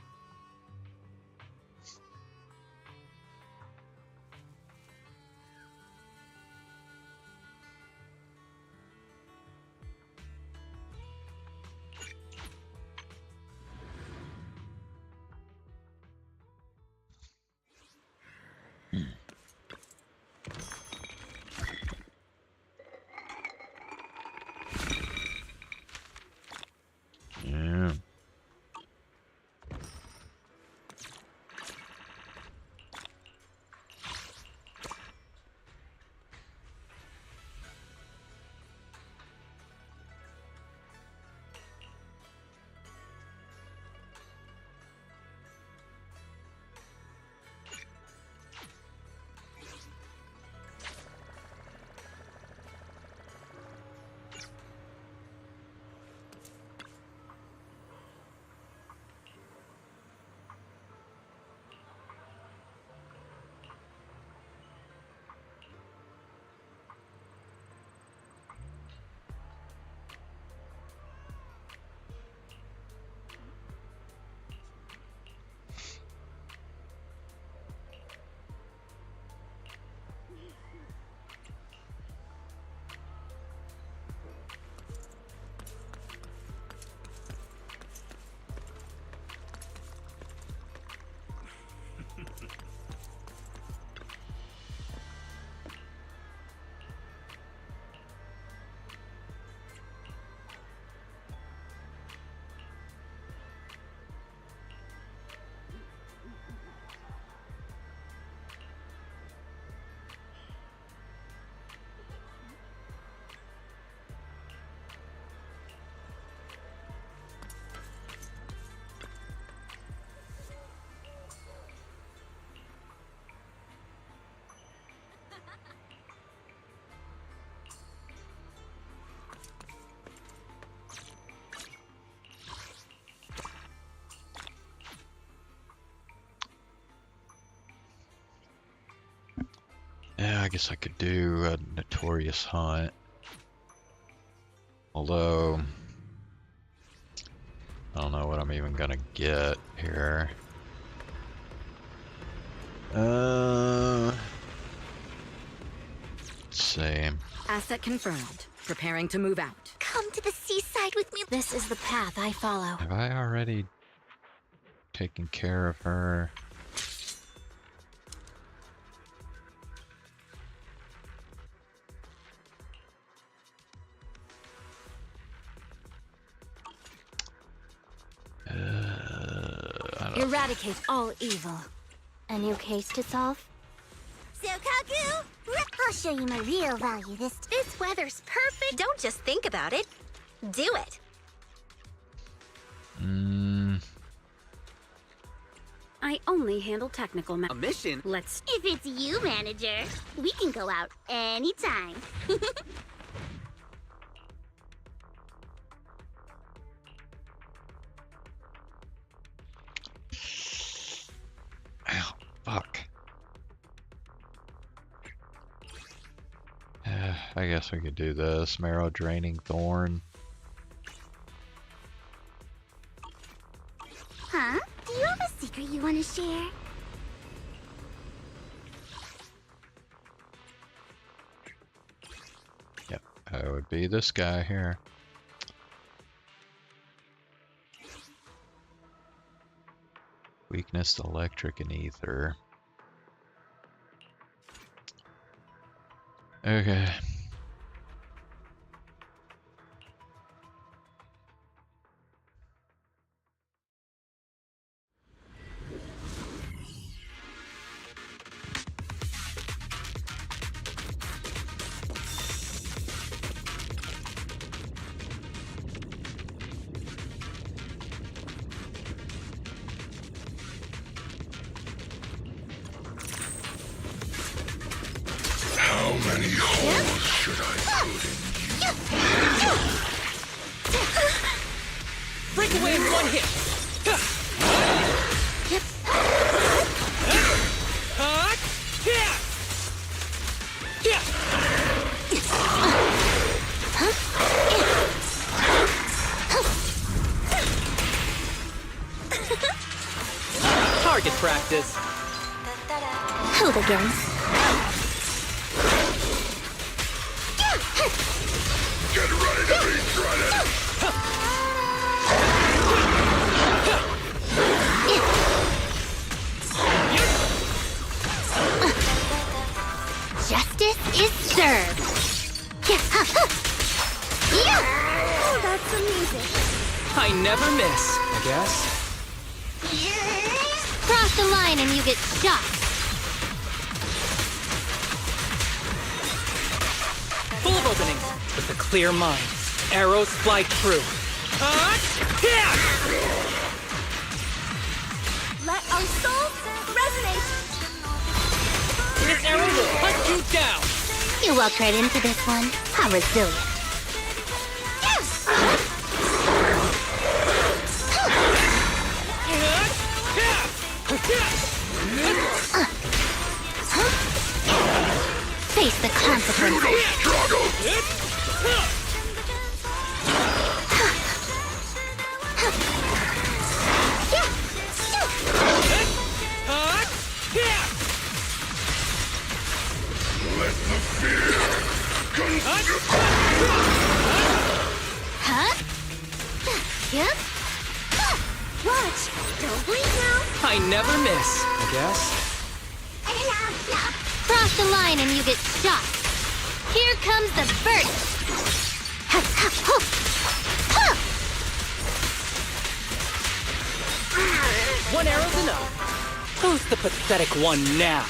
Yeah. Yeah, I guess I could do a notorious hunt. Although, I don't know what I'm even gonna get here. Let's see. Asset confirmed. Preparing to move out. Come to the seaside with me. This is the path I follow. Have I already taken care of her? Eradicate all evil. A new case to solve? Sokaku! I'll show you my real value this weather's perfect. Don't just think about it. Do it. I only handle technical A mission? Let's... If it's you, manager, we can go out anytime. Ow, fuck. I guess we could do this. Marrow draining thorn. Huh? Do you have a secret you want to share? would be this guy here. Weakness, electric, and ether. Okay. How many holes should I put in you? Break away in one hit! Target practice. Hooligans. Get ready to be shredded! Justice is served. Oh, that's amusing. I never miss, I guess. Cross the line and you get shot. Full of openings, with a clear mind. Arrows fly through. Let our souls resonate. This arrow will hunt you down. You walked right into this one. How resilient. Face the consequences. Let the fear Huh? Yep. Watch. Don't blink now. I never miss, I guess. Cross the line and you get shot. Here comes the burst. One arrow's enough. Who's the pathetic one now?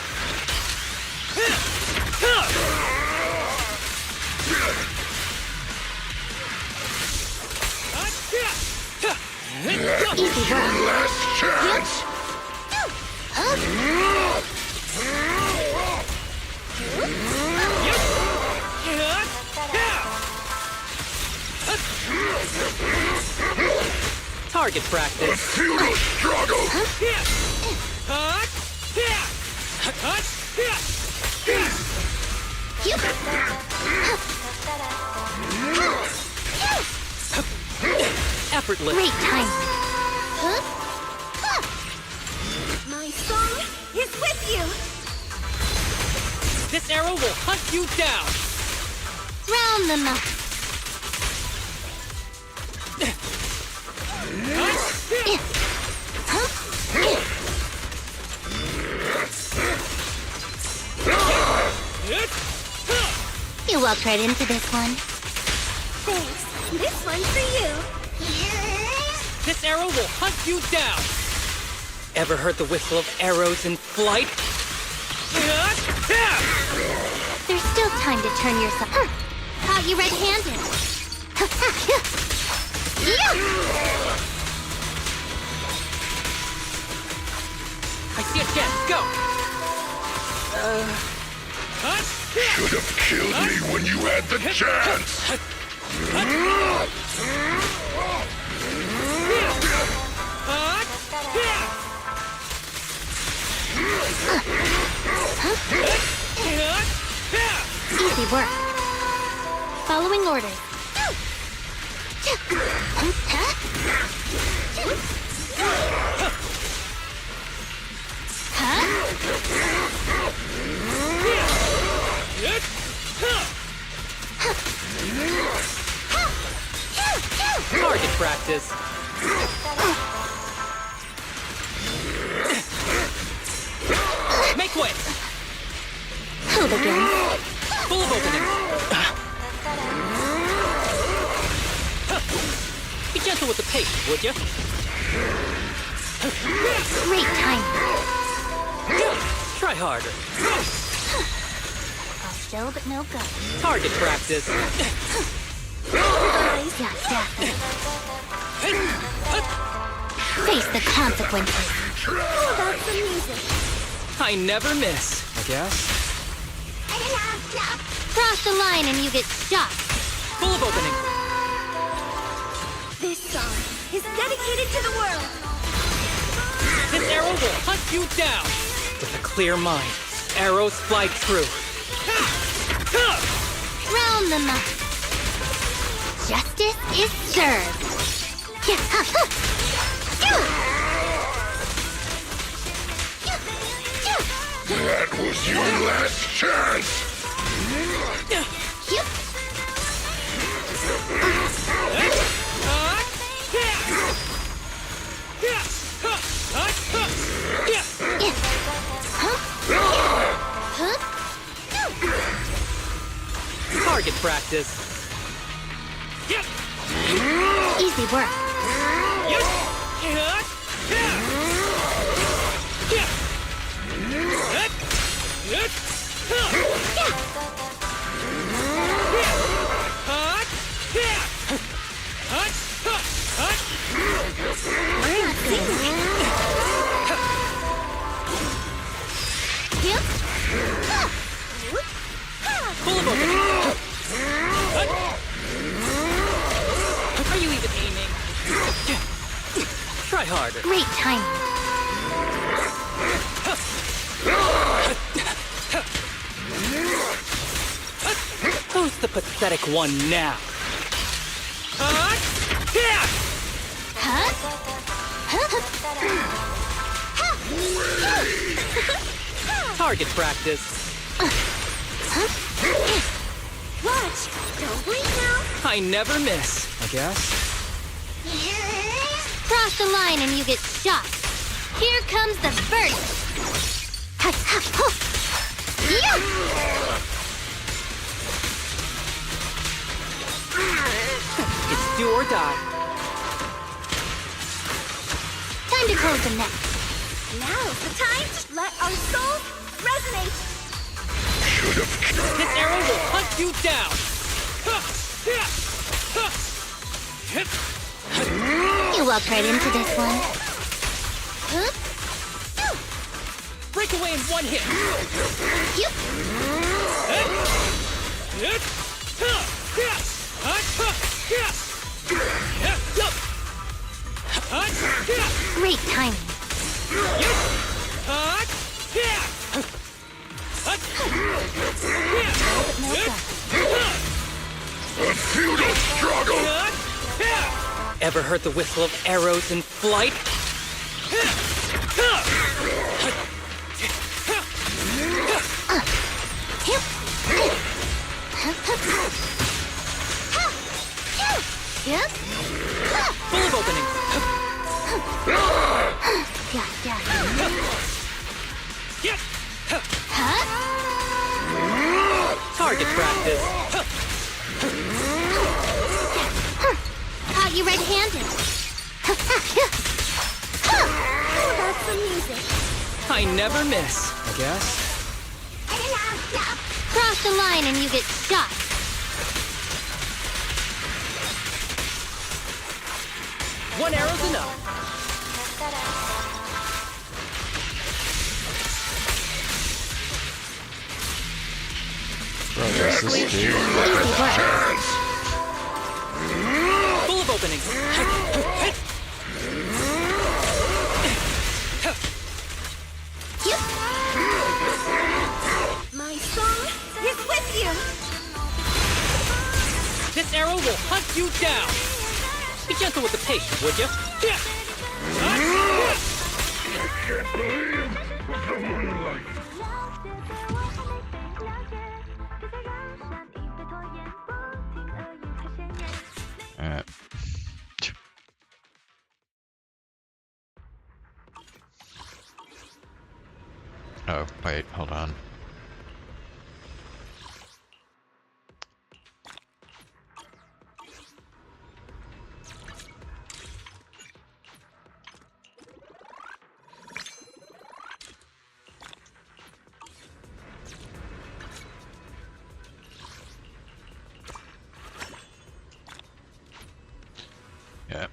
Easy work. last chance! Target practice. Futile struggle! Effortless. Great time. My soul is with you. This arrow will hunt you down. Round them up. You walked right into this one. Thanks. This one's for you. This arrow will hunt you down. Ever heard the whistle of arrows in flight? There's still time to turn yourself. Caught you red-handed. I see a chance. Go. Should have killed me when you had the chance! Easy work. Following orders. practice. Make way! Hold again. Full of opening. Be gentle with the pace, would you? Great time. Try harder. I'll still but no go. Target practice. Yeah. Face the consequences. How about some music? I never miss, I guess. Cross the line and you get shot. Full of opening. This song is dedicated to the world. This arrow will hunt you down. With a clear mind, arrows fly true. Round them up. Justice is served. That was your last chance! Target practice. Easy work. Full of opening. Are you even aiming? Try harder. Great timing. Who's the pathetic one now? Target practice. Watch! Don't blink now! I never miss, I guess. Cross the line and you get shot. Here comes the burst. It's do or die. Time to close the net. Now's the time to let our souls resonate! This arrow will hunt you down. You walked right into this one. Break away in one hit. Great timing. A futile struggle! Ever heard the whistle of arrows in flight? Full of opening. Target practice. Caught you red-handed. How about some music? I never miss, I guess. Cross the line and you get shot. One arrow's enough. That was your last chance! Full of opening. My song is with you! This arrow will hunt you down. Be gentle with the pace, would you? I can't believe someone like Alright. Oh, wait, hold on. Yeah.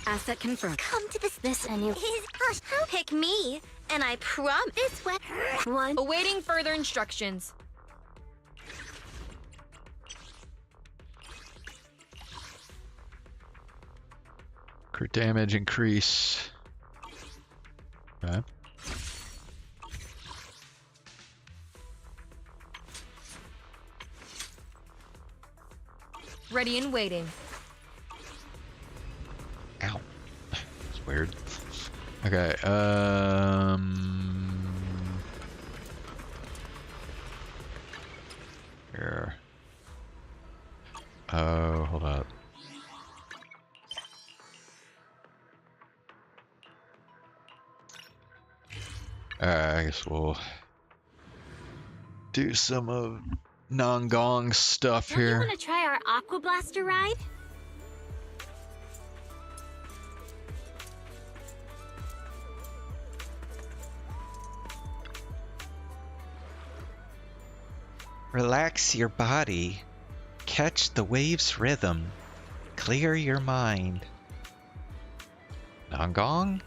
Asset confirmed. Come to this anyway. Pick me, and I promise when one. Awaiting further instructions. Crit damage increase. Okay. Ready and waiting. Ow. It's weird. Okay, here. Oh, hold up. I guess we'll do some of non-gong stuff Don't you here. want to try our Aqua Blaster ride? Relax your body. Catch the wave's rhythm. Clear your mind. Non-gong?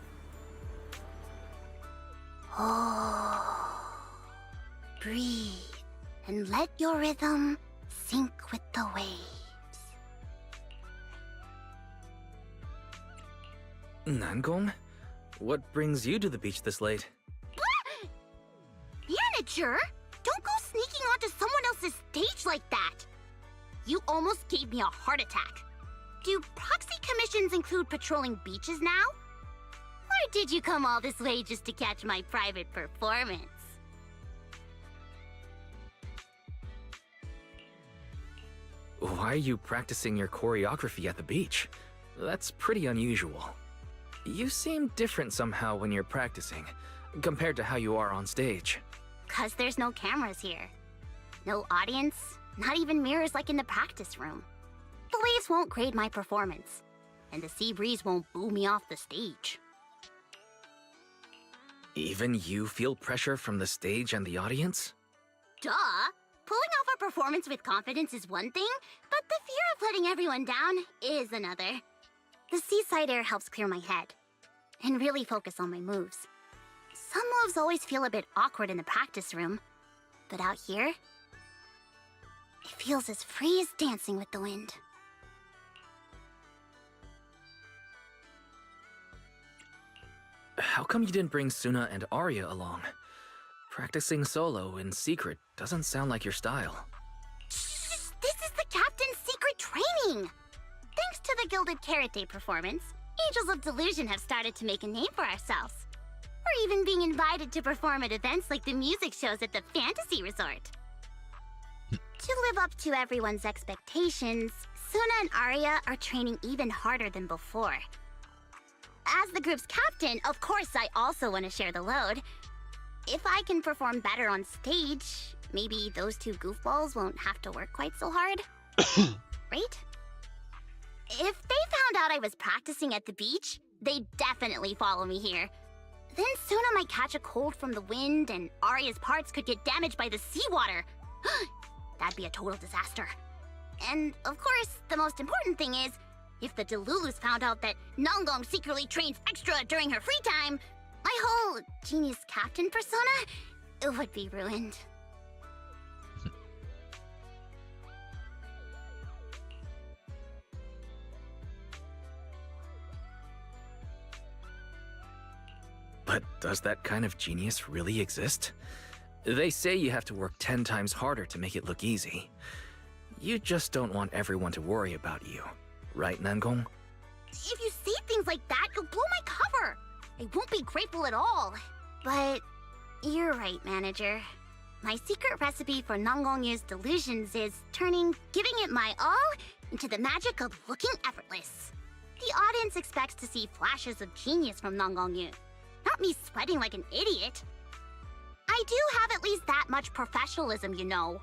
Oh. Breathe and let your rhythm sync with the waves. Nangong? What brings you to the beach this late? Manager, don't go sneaking onto someone else's stage like that. You almost gave me a heart attack. Do proxy commissions include patrolling beaches now? Or did you come all this way just to catch my private performance? Why are you practicing your choreography at the beach? That's pretty unusual. You seem different somehow when you're practicing, compared to how you are on stage. 'Cause there's no cameras here. No audience, not even mirrors like in the practice room. The waves won't grade my performance, and the sea breeze won't boo me off the stage. Even you feel pressure from the stage and the audience? Duh! Pulling off a performance with confidence is one thing, but the fear of letting everyone down is another. The seaside air helps clear my head, and really focus on my moves. Some moves always feel a bit awkward in the practice room, but out here, it feels as free as dancing with the wind. How come you didn't bring Suna and Arya along? Practicing solo in secret doesn't sound like your style. Shh, this is the captain's secret training! Thanks to the Gilded Karate performance, Angels of Delusion have started to make a name for ourselves. We're even being invited to perform at events like the music shows at the Fantasy Resort. To live up to everyone's expectations, Suna and Arya are training even harder than before. As the group's captain, of course I also want to share the load. If I can perform better on stage, maybe those two goofballs won't have to work quite so hard. Right? If they found out I was practicing at the beach, they'd definitely follow me here. Then Suna might catch a cold from the wind, and Arya's parts could get damaged by the seawater. That'd be a total disaster. And, of course, the most important thing is, if the Delulus found out that Nangong secretly trains extra during her free time, my whole genius captain persona would be ruined. But does that kind of genius really exist? They say you have to work 10 times harder to make it look easy. You just don't want everyone to worry about you. Right, Nangong? If you say things like that, you'll blow my cover. I won't be grateful at all. But you're right, manager. My secret recipe for Nangongyu's delusions is turning giving it my all into the magic of looking effortless. The audience expects to see flashes of genius from Nangongyu, not me sweating like an idiot. I do have at least that much professionalism, you know.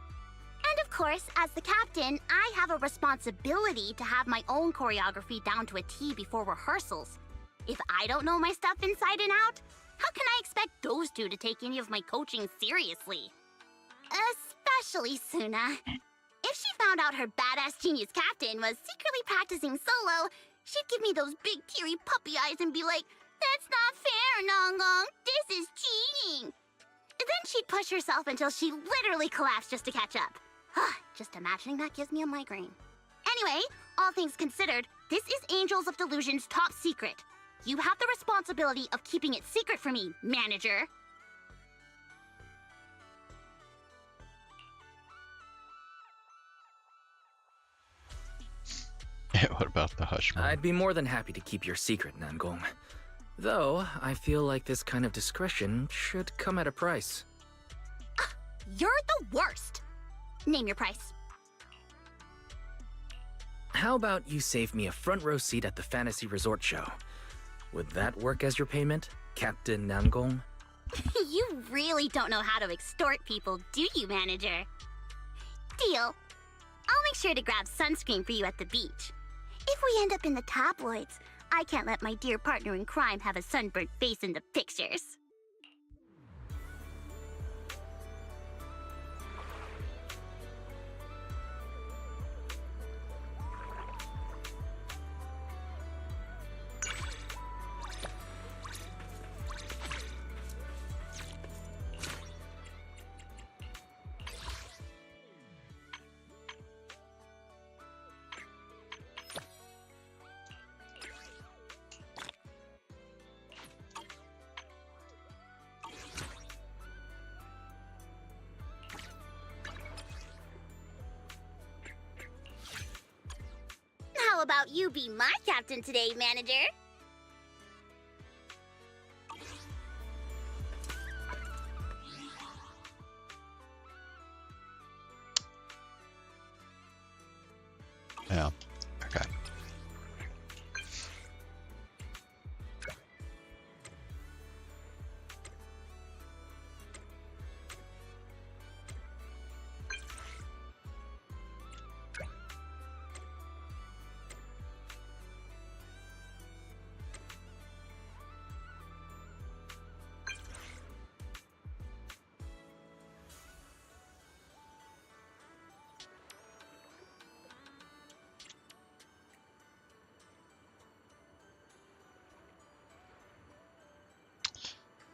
And of course, as the captain, I have a responsibility to have my own choreography down to a T before rehearsals. If I don't know my stuff inside and out, how can I expect those two to take any of my coaching seriously? Especially Suna. If she found out her badass genius captain was secretly practicing solo, she'd give me those big teary puppy eyes and be like, "That's not fair, Nongong. This is cheating." Then she'd push herself until she literally collapsed just to catch up. Just imagining that gives me a migraine. Anyway, all things considered, this is Angels of Delusion's top secret. You have the responsibility of keeping it secret for me, manager. What about the hush mode? I'd be more than happy to keep your secret, Nangong. Though, I feel like this kind of discretion should come at a price. You're the worst. Name your price. How about you save me a front row seat at the Fantasy Resort show? Would that work as your payment, Captain Nangong? You really don't know how to extort people, do you, manager? Deal. I'll make sure to grab sunscreen for you at the beach. If we end up in the tabloids, I can't let my dear partner in crime have a sunburnt face in the pictures. How about you be my captain today, manager? Yeah. Okay.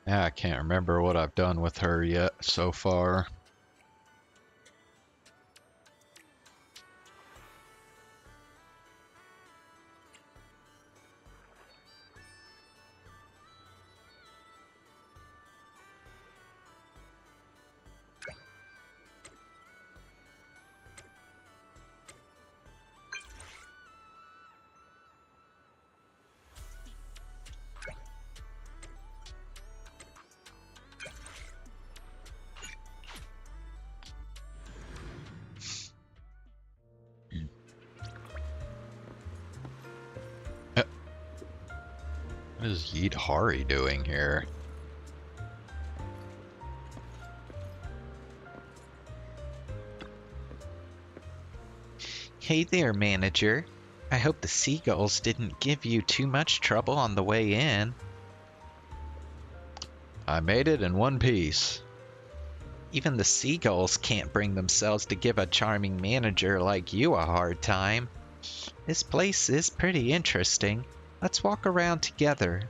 Yeah, I can't remember what I've done with her yet so far. What is Yeet Hari doing here? Hey there, manager. I hope the seagulls didn't give you too much trouble on the way in. I made it in one piece. Even the seagulls can't bring themselves to give a charming manager like you a hard time. This place is pretty interesting. Let's walk around together.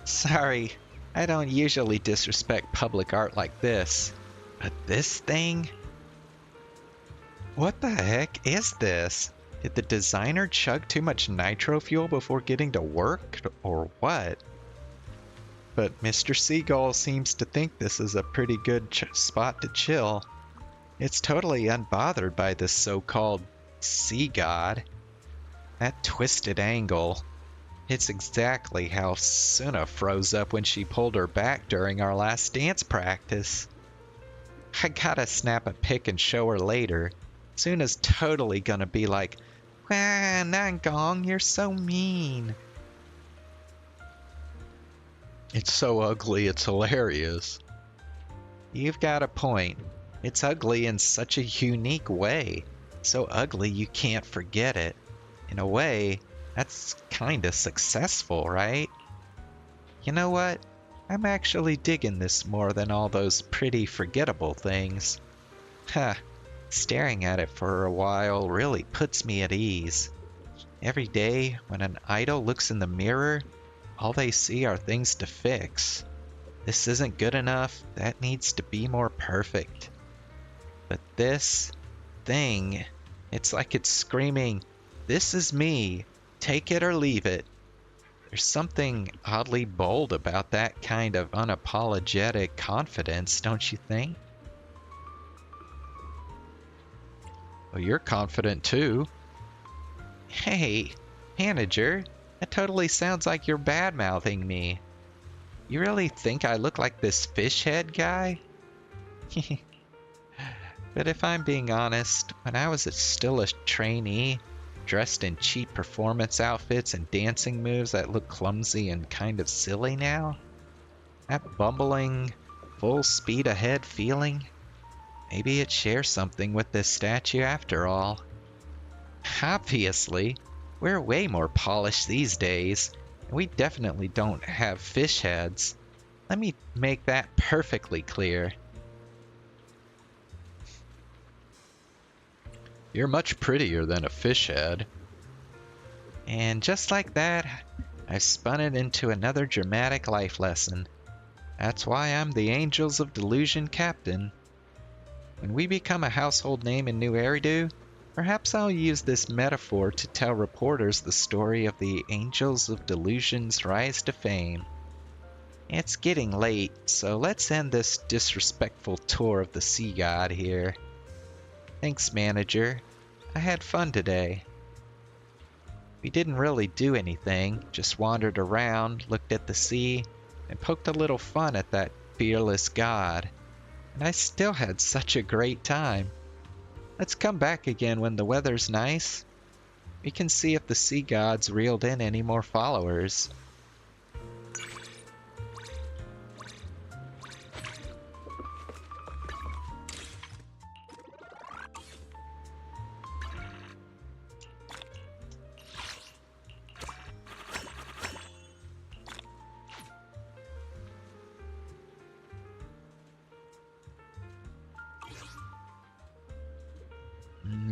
Sorry, I don't usually disrespect public art like this. But this thing? What the heck is this? Did the designer chug too much nitro fuel before getting to work, or what? But Mr. Seagull seems to think this is a pretty good spot to chill. It's totally unbothered by this so-called sea god. That twisted angle. It's exactly how Suna froze up when she pulled her back during our last dance practice. I gotta snap a pic and show her later. Suna's totally gonna be like, "Wah, Nangong, you're so mean." It's so ugly, it's hilarious. You've got a point. It's ugly in such a unique way. So ugly you can't forget it. In a way, that's kinda successful, right? You know what? I'm actually digging this more than all those pretty forgettable things. Huh. Staring at it for a while really puts me at ease. Every day, when an idol looks in the mirror, all they see are things to fix. This isn't good enough, that needs to be more perfect. But this thing, it's like it's screaming, "This is me, take it or leave it." There's something oddly bold about that kind of unapologetic confidence, don't you think? Well, you're confident too. Hey, manager, that totally sounds like you're bad-mouthing me. You really think I look like this fish head guy? But if I'm being honest, when I was still a trainee, dressed in cheap performance outfits and dancing moves that look clumsy and kind of silly now, that bumbling, full speed ahead feeling, maybe it shares something with this statue after all. Obviously, we're way more polished these days, and we definitely don't have fish heads. Let me make that perfectly clear. You're much prettier than a fish head. And just like that, I've spun it into another dramatic life lesson. That's why I'm the Angels of Delusion captain. When we become a household name in New Eridu, perhaps I'll use this metaphor to tell reporters the story of the Angels of Delusion's rise to fame. It's getting late, so let's end this disrespectful tour of the sea god here. Thanks, manager. I had fun today. We didn't really do anything, just wandered around, looked at the sea, and poked a little fun at that fearless god. And I still had such a great time. Let's come back again when the weather's nice. We can see if the sea god's reeled in any more followers.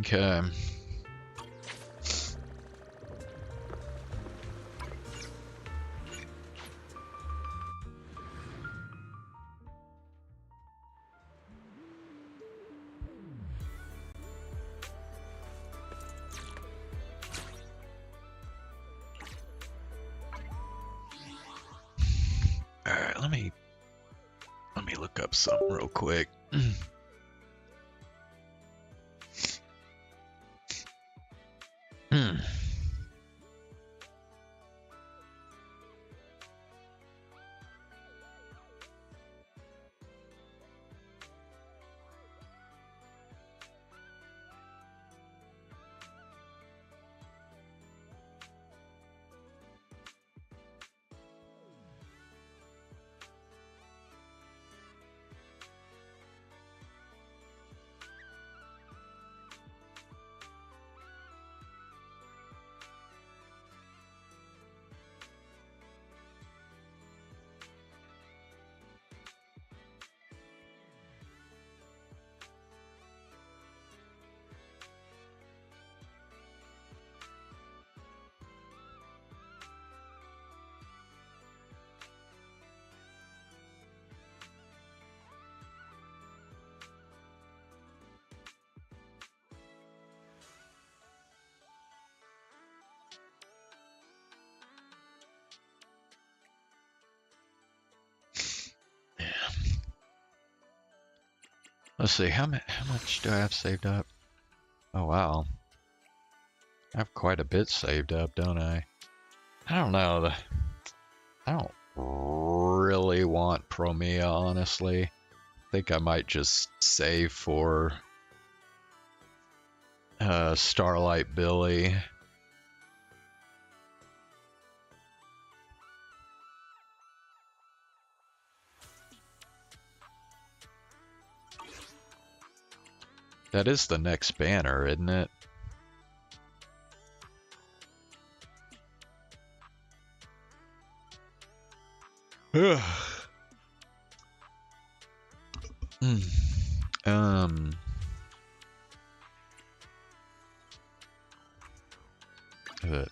Okay. Alright, let me look up something real quick. Let's see, how much do I have saved up? Oh wow, I have quite a bit saved up, don't I? I don't know. I don't really want Promia, honestly. I think I might just save for Starlight Billy. That is the next banner, isn't it? Good.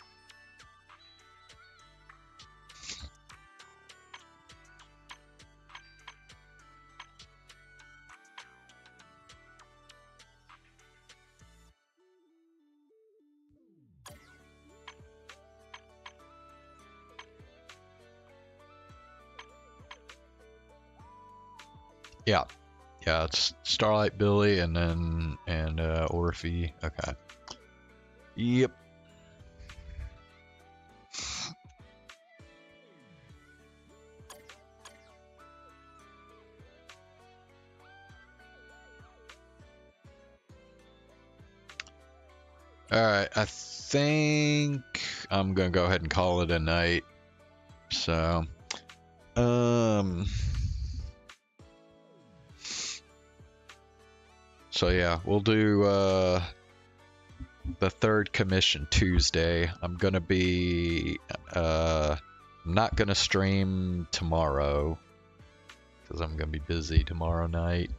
Yeah. Yeah, it's Starlight Billy and then Orphe. Okay. Yep. Alright, I think I'm gonna go ahead and call it a night. So yeah, we'll do the third commission Tuesday. I'm gonna be not gonna stream tomorrow because I'm gonna be busy tomorrow night.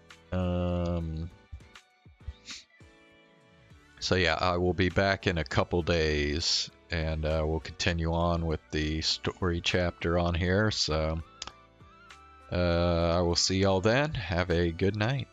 So yeah, I will be back in a couple days, and we'll continue on with the story chapter on here. So I will see y'all then. Have a good night.